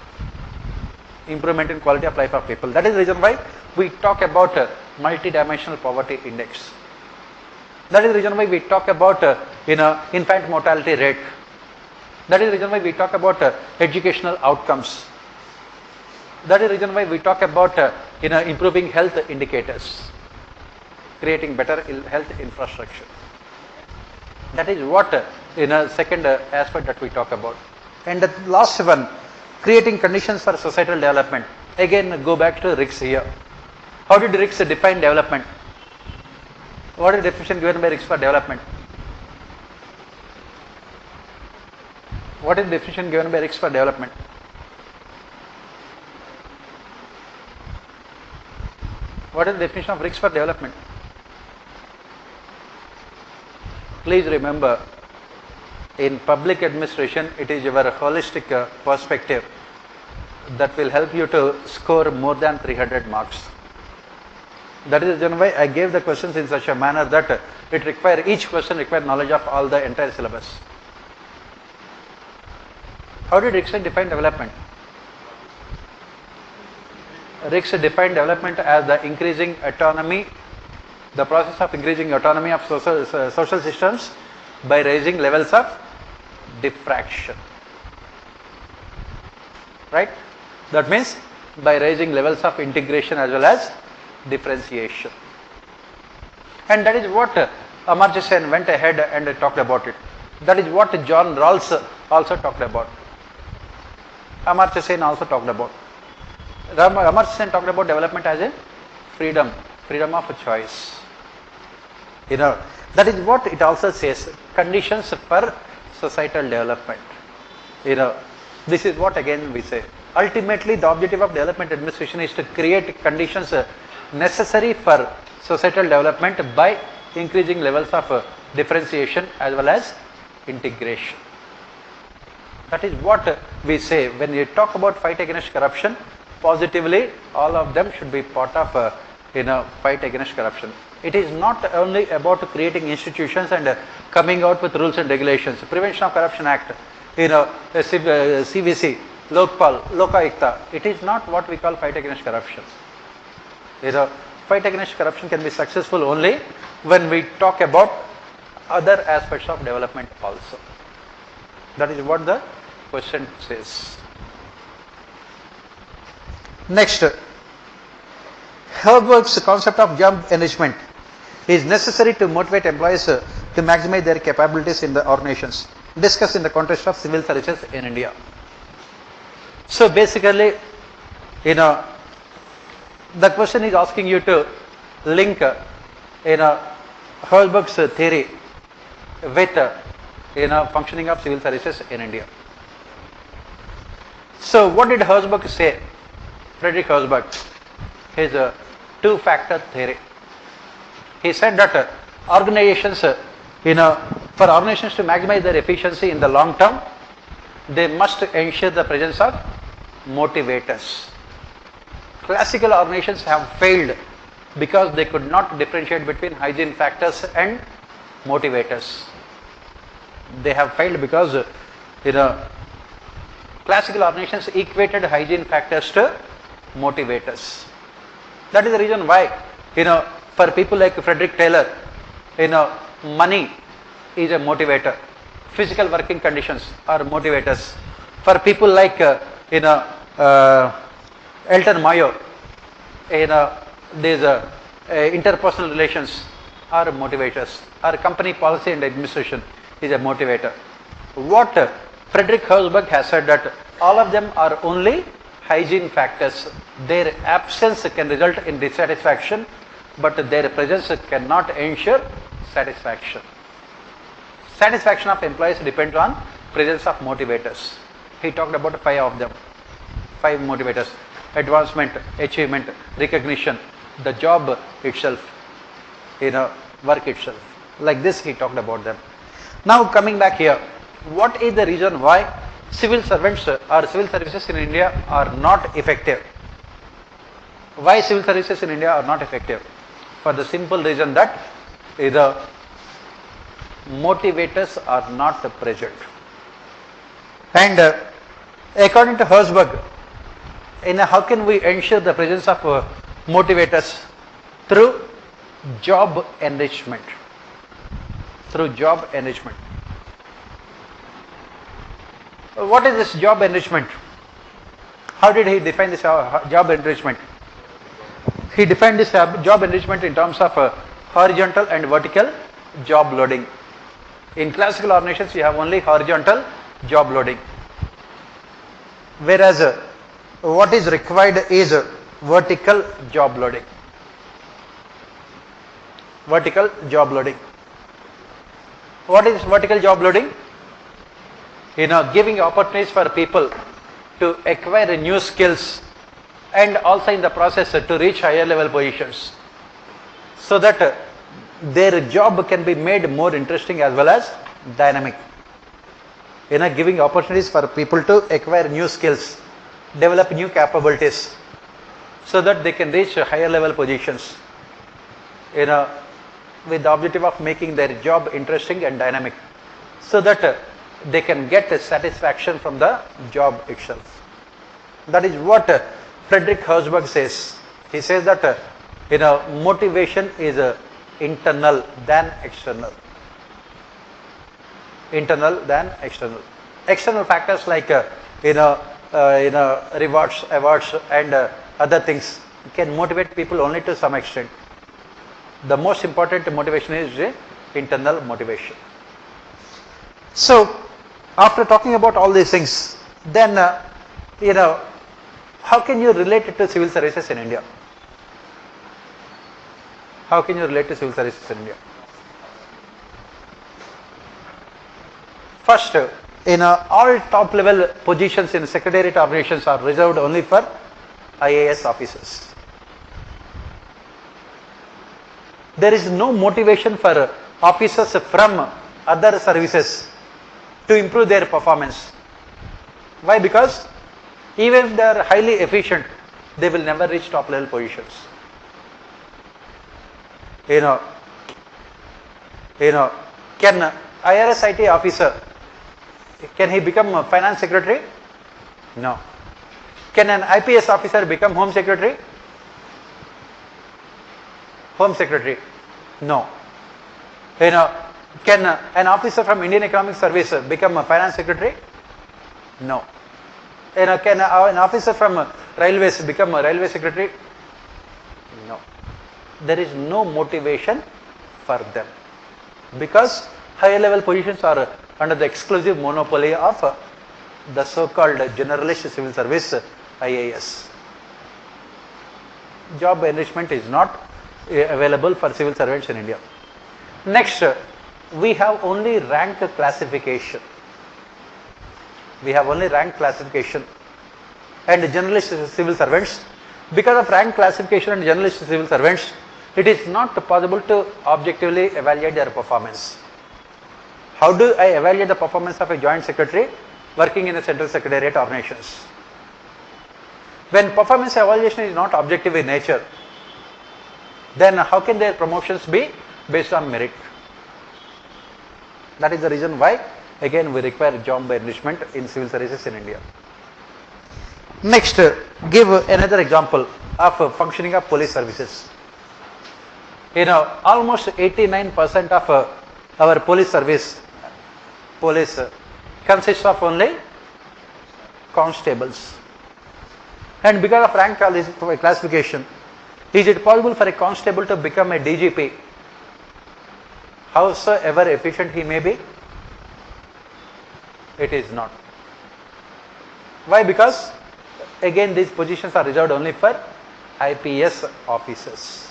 Improvement in quality of life of people. That is the reason why we talk about multidimensional poverty index. That is the reason why we talk about infant mortality rate. That is the reason why we talk about educational outcomes. That is the reason why we talk about improving health indicators, creating better health infrastructure. That is what second aspect that we talk about. And the last one, creating conditions for societal development. Again, go back to Ricks here. How did Ricks define development? What is the definition given by Ricks for development? What is the definition given by Ricks for development? What is the definition of Ricks for development? Please remember, in public administration, it is your holistic perspective that will help you to score more than 300 marks. That is the reason why I gave the questions in such a manner that each question requires knowledge of all the entire syllabus. How did Ricks define development? Ricks defined development as the increasing autonomy, the process of increasing autonomy of social systems by raising levels of diffraction. Right? That means by raising levels of integration as well as differentiation. And that is what Amartya Sen went ahead and talked about it. That is what John Rawls also talked about. Amartya Sen also talked about. Amartya Sen talked about development as a freedom of choice. That is what it also says, conditions for societal development. This is what again we say. Ultimately, the objective of development administration is to create conditions necessary for societal development by increasing levels of differentiation as well as integration. That is what we say when we talk about fight against corruption. Positively, all of them should be part of fight against corruption. It is not only about creating institutions and coming out with rules and regulations. Prevention of Corruption Act, CVC, Lokpal, Lokaayukta. It is not what we call fight against corruption. Fight against corruption can be successful only when we talk about other aspects of development also. That is what the question says. Next, Herberg's concept of job enrichment is necessary to motivate employees to maximize their capabilities in the organizations, discussed in the context of civil services in India. So basically, you know, the question is asking you to link, Herzberg's theory with, functioning of civil services in India. So what did Herzberg say? Friedrich Herzberg, his two-factor theory. He said that organizations, for organizations to maximize their efficiency in the long term, they must ensure the presence of motivators. Classical organizations have failed because they could not differentiate between hygiene factors and motivators. They have failed because, classical organizations equated hygiene factors to motivators. That is the reason why, for people like Frederick Taylor, money is a motivator. Physical working conditions are motivators. For people like, Elton Mayo, these interpersonal relations are motivators. Our company policy and administration is a motivator. What Friedrich Herzberg has said that all of them are only hygiene factors. Their absence can result in dissatisfaction, but their presence cannot ensure satisfaction. Satisfaction of employees depends on presence of motivators. He talked about 5 of them. 5 motivators: advancement, achievement, recognition, the job itself, work itself. Like this he talked about them. Now coming back here, what is the reason why civil servants or civil services in India are not effective? Why civil services in India are not effective? For the simple reason that the motivators are not present. And according to Herzberg, how can we ensure the presence of motivators? Through job enrichment. Through job enrichment. What is this job enrichment? How did he define this job enrichment? He defined this job enrichment in terms of horizontal and vertical job loading. In classical organizations, you have only horizontal job loading, whereas what is required is vertical job loading. Vertical job loading. What is vertical job loading? Giving opportunities for people to acquire new skills and also in the process to reach higher level positions, so that their job can be made more interesting as well as dynamic. Giving opportunities for people to acquire new skills, develop new capabilities, so that they can reach higher level positions, with the objective of making their job interesting and dynamic, so that they can get a satisfaction from the job itself. That is what Friedrich Herzberg says. He says that motivation is internal than external. Internal than external. External factors like rewards, awards, and other things can motivate people only to some extent. The most important motivation is internal motivation. So, after talking about all these things, then how can you relate it to civil services in India? How can you relate to civil services in India? First, all top level positions in secretariat organizations are reserved only for IAS officers. There is no motivation for officers from other services to improve their performance. Why? Because even if they are highly efficient, they will never reach top level positions. Can IRS IT officer, can he become a finance secretary? No. Can an IPS officer become home secretary? Home secretary? No. Can an officer from Indian Economic Service become a finance secretary? No. Can an officer from railways become a railway secretary? No. There is no motivation for them, because higher level positions are under the exclusive monopoly of the so-called generalist civil service IAS. Job enrichment is not available for civil servants in India. Next, we have only rank classification. We have only rank classification and generalist civil servants. Because of rank classification and generalist civil servants, it is not possible to objectively evaluate their performance. How do I evaluate the performance of a joint secretary working in a central secretariat organizations? When performance evaluation is not objective in nature, then how can their promotions be based on merit? That is the reason why again we require job enrichment in civil services in India. Next, give another example of functioning of police services. Almost 89% of our police consists of only constables. And because of rank classification, is it possible for a constable to become a DGP, howsoever efficient he may be? It is not. Why? Because again these positions are reserved only for IPS officers.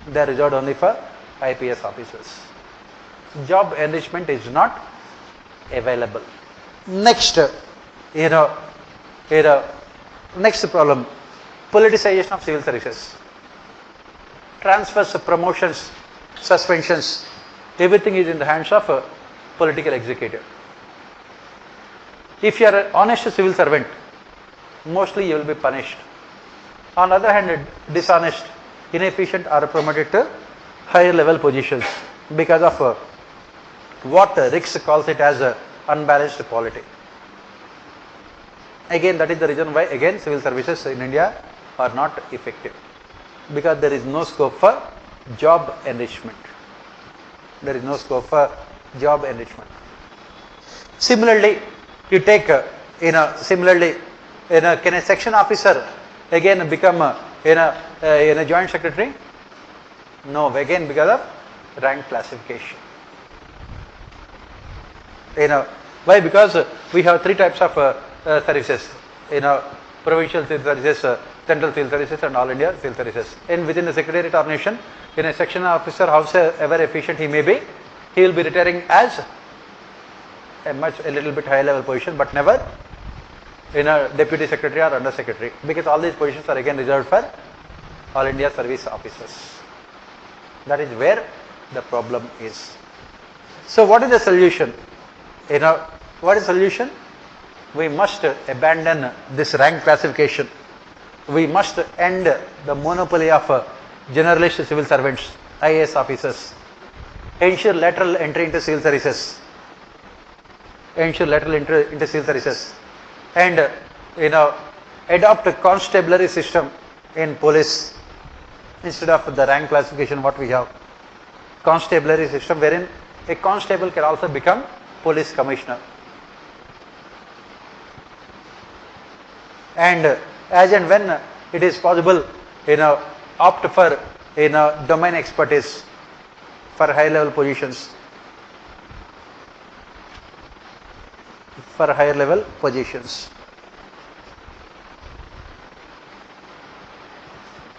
They are reserved only for IPS officers. Job enrichment is not available. Next, next problem, politicization of civil services. Transfers, promotions, suspensions, everything is in the hands of a political executive. If you are an honest civil servant, mostly you will be punished. On the other hand, dishonest, inefficient are promoted to higher level positions because of what Rix calls it as unbalanced polity. Again, that is the reason why again civil services in India are not effective, because there is no scope for job enrichment. There is no scope for job enrichment. Similarly, you take can a section officer again become in a joint secretary? No, again because of rank classification. Why? Because we have three types of services. Provincial civil services, central civil services, and all India civil services. And within the secretariat organization, in a section officer, however efficient he may be, he will be retiring as a little bit higher level position, but never in a deputy secretary or under secretary, because all these positions are again reserved for all India service officers. That is where the problem is. So what is the solution? What is the solution? We must abandon this rank classification. We must end the monopoly of generalist civil servants, IAS officers. Ensure lateral entry into civil services. Ensure lateral entry into civil services. And adopt a constabulary system in police instead of the rank classification what we have. Constabulary system wherein a constable can also become police commissioner. And as and when it is possible, opt for domain expertise for high level positions. For higher level positions.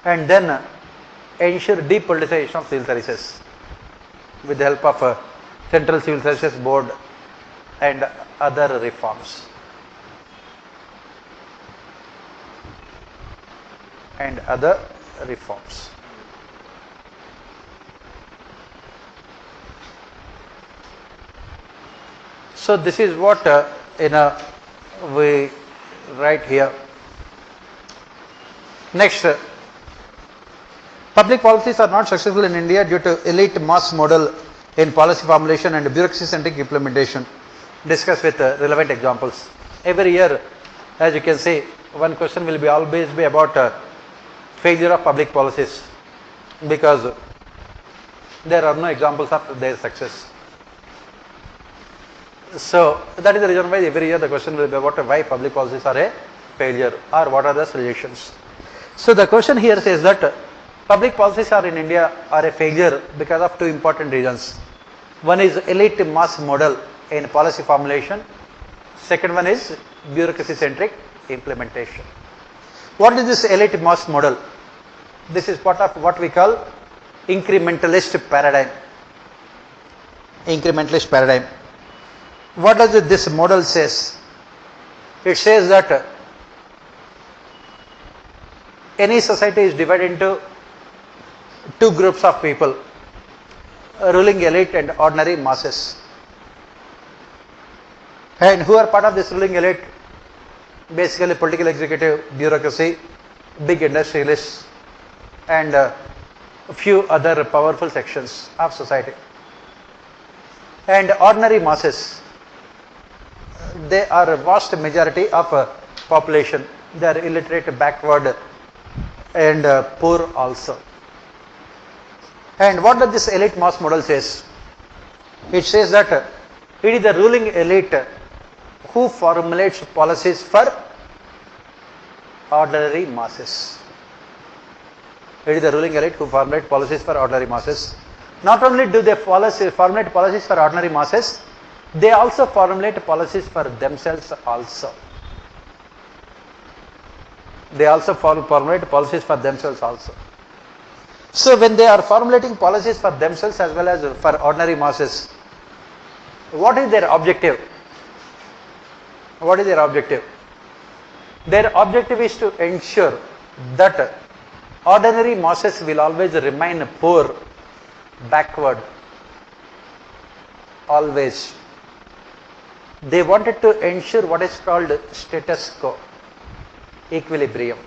And then ensure depoliticization of civil services with the help of Central Civil Services Board and other reforms. And other reforms. So this is what we write here. Next, public policies are not successful in India due to elite mass model in policy formulation and bureaucracy-centric implementation. Discuss with relevant examples. Every year, as you can see, one question will always be about failure of public policies, because there are no examples of their success. So that is the reason why every year the question will be about why public policies are a failure or what are the solutions. So the question here says that public policies are in India are a failure because of two important reasons. One is elite mass model in policy formulation. Second one is bureaucracy-centric implementation. What is this elite mass model? This is part of what we call incrementalist paradigm. Incrementalist paradigm. What does this model says? It says that any society is divided into two groups of people, ruling elite and ordinary masses. And who are part of this ruling elite? Basically political executive, bureaucracy, big industrialists, and a few other powerful sections of society. And ordinary masses, they are a vast majority of population. They are illiterate, backward, and poor also. And what does this elite mass model says? It says that it is the ruling elite who formulates policies for ordinary masses. It is the ruling elite who formulate policies for ordinary masses. Not only do they formulate policies for ordinary masses, they also formulate policies for themselves also. They also formulate policies for themselves also. So when they are formulating policies for themselves as well as for ordinary masses, what is their objective? What is their objective? Their objective is to ensure that ordinary masses will always remain poor, backward, always. They wanted to ensure what is called status quo, equilibrium.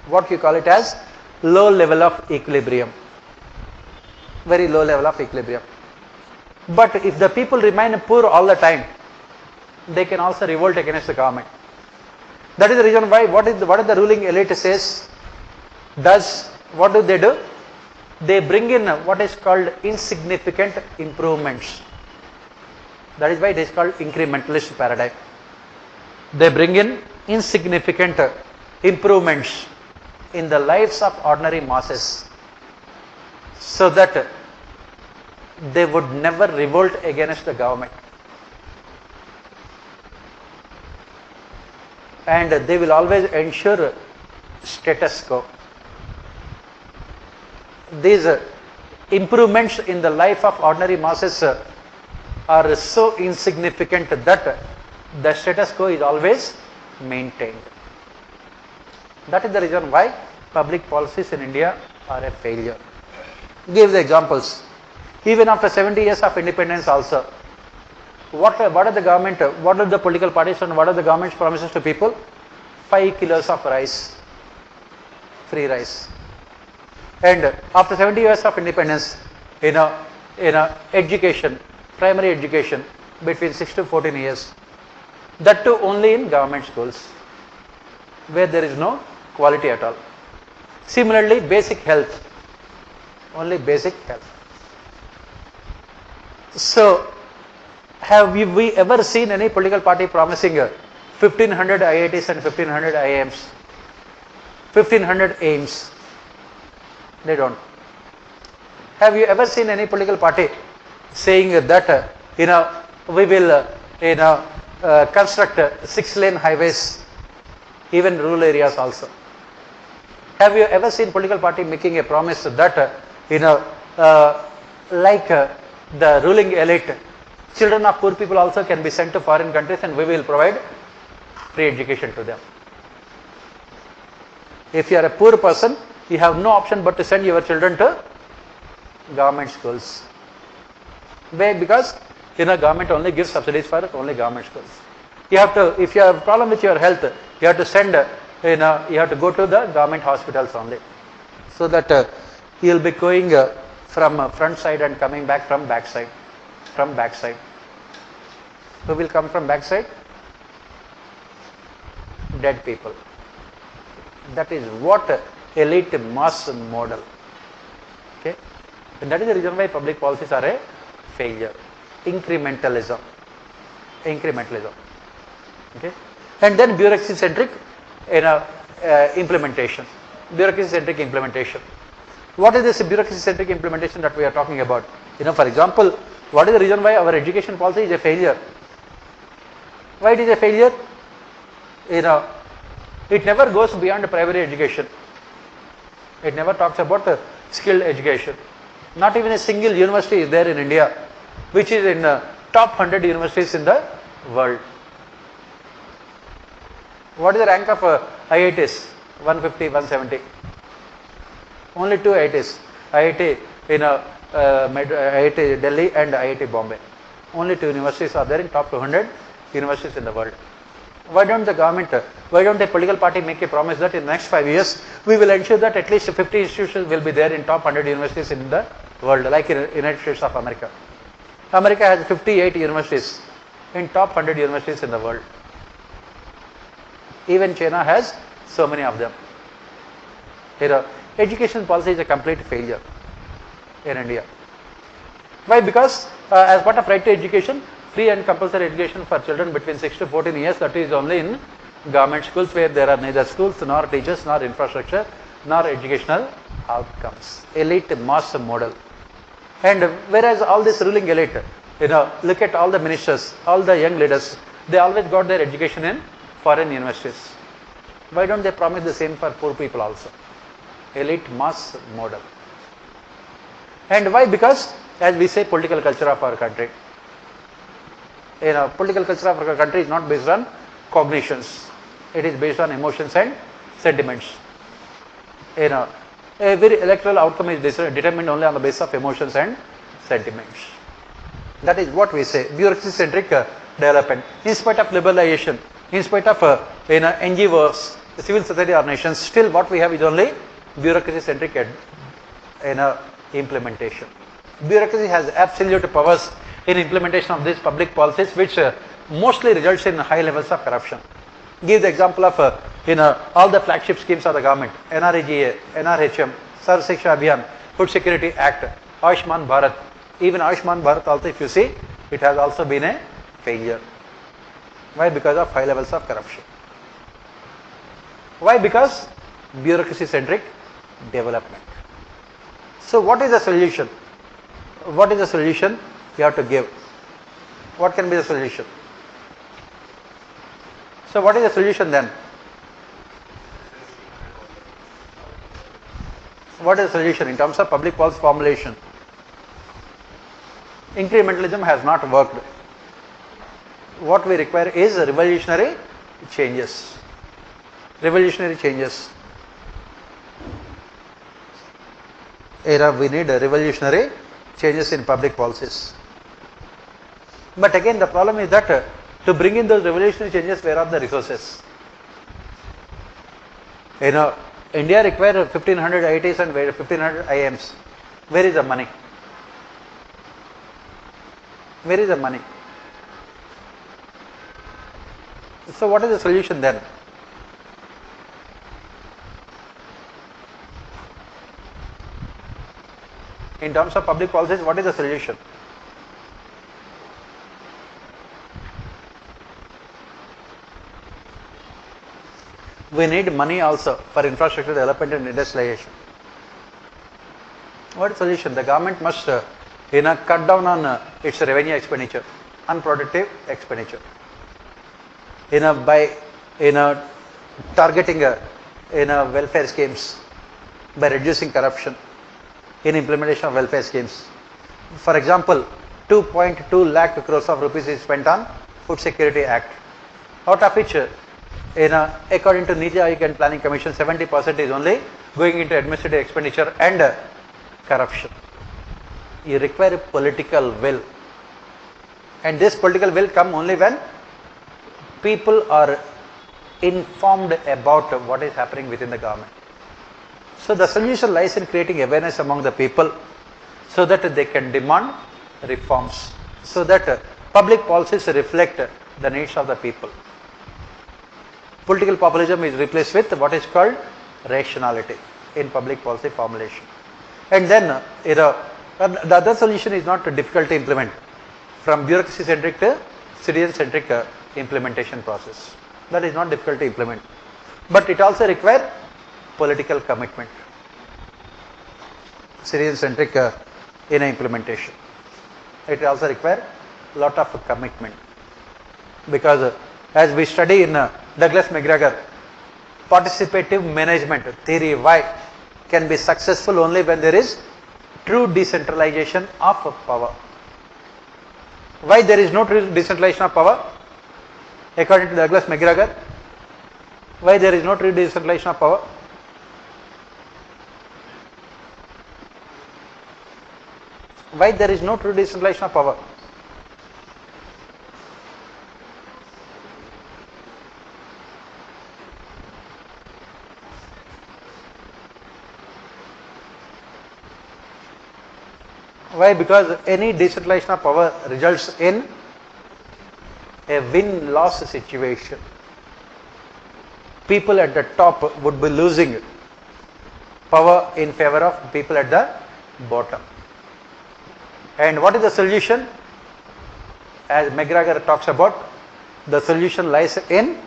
What you call it as low level of equilibrium, very low level of equilibrium. But if the people remain poor all the time, they can also revolt against the government. That is the reason why what is the ruling elite says, what do? They bring in what is called insignificant improvements. That is why it is called incrementalist paradigm. They bring in insignificant improvements in the lives of ordinary masses so that they would never revolt against the government. And they will always ensure status quo. These improvements in the life of ordinary masses are so insignificant that the status quo is always maintained. That is the reason why public policies in India are a failure. Give the examples. Even after 70 years of independence also, what are the government, what are the political parties and what are the government's promises to people? 5 kilos of rice, free rice. And after 70 years of independence, education, primary education between 6 to 14 years, that too only in government schools, where there is no quality at all. Similarly, basic health, only basic health. So, have we ever seen any political party promising 1500 IITs and 1500 IIMs, 1500 AIMS? They don't. Have you ever seen any political party saying that we will construct 6-lane highways, even rural areas also? Have you ever seen political party making a promise that like the ruling elite, children of poor people also can be sent to foreign countries and we will provide free education to them? If you are a poor person, you have no option but to send your children to government schools. Why? Because government only gives subsidies for only government schools. You have to, if you have a problem with your health, you have to send, you have to go to the government hospitals only, so that you will be going from front side and coming back from back side. From back side. Who will come from back side? Dead people. That is what elite mass model. Okay, and that is the reason why public policies are a failure. Incrementalism. Okay, and then bureaucracy-centric implementation. Bureaucracy-centric implementation. What is this bureaucracy-centric implementation that we are talking about? For example, what is the reason why our education policy is a failure? Why it is a failure? It never goes beyond primary education. It never talks about skilled education. Not even a single university is there in India which is in top 100 universities in the world. What is the rank of IITs? 150, 170. Only 2 IITs. IIT IIT Delhi and IIT Bombay. Only 2 universities are there in top 200 universities in the world. Why don't the government, why don't the political party make a promise that in the next 5 years we will ensure that at least 50 institutions will be there in top 100 universities in the world, like in United States of America. America has 58 universities in top 100 universities in the world. Even China has so many of them. Education policy is a complete failure in India. Why? Because as part of right to education, free and compulsory education for children between 6 to 14 years, that is only in government schools where there are neither schools, nor teachers, nor infrastructure, nor educational outcomes. Elite mass model. And whereas all this ruling elite, look at all the ministers, all the young leaders, they always got their education in foreign universities. Why don't they promise the same for poor people also? Elite mass model. And why? Because as we say, political culture of our country. Political culture of our country is not based on cognitions. It is based on emotions and sentiments. Every electoral outcome is determined only on the basis of emotions and sentiments. That is what we say, bureaucracy-centric development. In spite of liberalization, in spite of NGOs, civil society organizations, still what we have is only bureaucracy-centric implementation. Bureaucracy has absolute powers in implementation of these public policies, which mostly results in high levels of corruption. Give the example of all the flagship schemes of the government: NREGA, NRHM, Sarv Shiksha Abhiyan, Food Security Act, Ayushman Bharat. Even Ayushman Bharat also, if you see, it has also been a failure. Why? Because of high levels of corruption. Why? Because bureaucracy-centric development. So what is the solution? What is the solution you have to give? What can be the solution? So what is the solution then? What is the solution in terms of public policy formulation? Incrementalism has not worked. What we require is revolutionary changes. Revolutionary changes. We need revolutionary changes in public policies. But again, the problem is that to bring in those revolutionary changes, where are the resources? India requires 1500 IITs and 1500 IIMs. Where is the money? Where is the money? So what is the solution then? In terms of public policies, what is the solution? We need money also for infrastructure development and industrialization. What is the solution? The government must cut down on its revenue expenditure, unproductive expenditure. By targeting welfare schemes, by reducing corruption in implementation of welfare schemes. For example, 2.2 lakh crores of rupees is spent on Food Security Act, out of which according to Niti Aayog and Planning Commission, 70% is only going into administrative expenditure and corruption. You require political will, and this political will come only when people are informed about what is happening within the government. So the solution lies in creating awareness among the people so that they can demand reforms, so that public policies reflect the needs of the people. Political populism is replaced with what is called rationality in public policy formulation. And then the other solution is not difficult to implement, from bureaucracy centric to citizen centric implementation process. That is not difficult to implement, but it also requires political commitment, citizen centric implementation. It also requires lot of commitment. because as we study in Douglas McGregor, participative management theory why can be successful only when there is true decentralization of power. Why there is no true decentralization of power? According to Douglas McGregor, why there is no true decentralization of power? Why there is no true decentralization of power? Why? Because any decentralization of power results in a win-loss situation. People at the top would be losing power in favor of people at the bottom. And what is the solution? As McGregor talks about, the solution lies in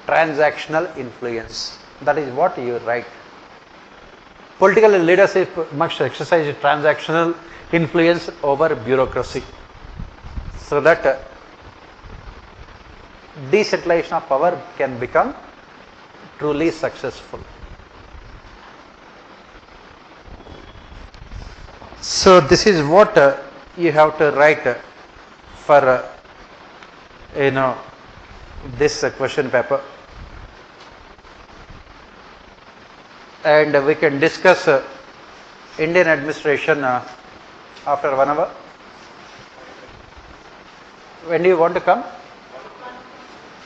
transactional influence. That is what you write. Political leadership must exercise transactional influence over bureaucracy so that decentralization of power can become truly successful. So this is what you have to write for this question paper, and we can discuss Indian administration after 1 hour. When do you want to come?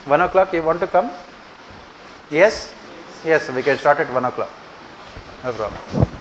1 o'clock you want to come? Yes? Yes, we can start at 1 o'clock. No problem.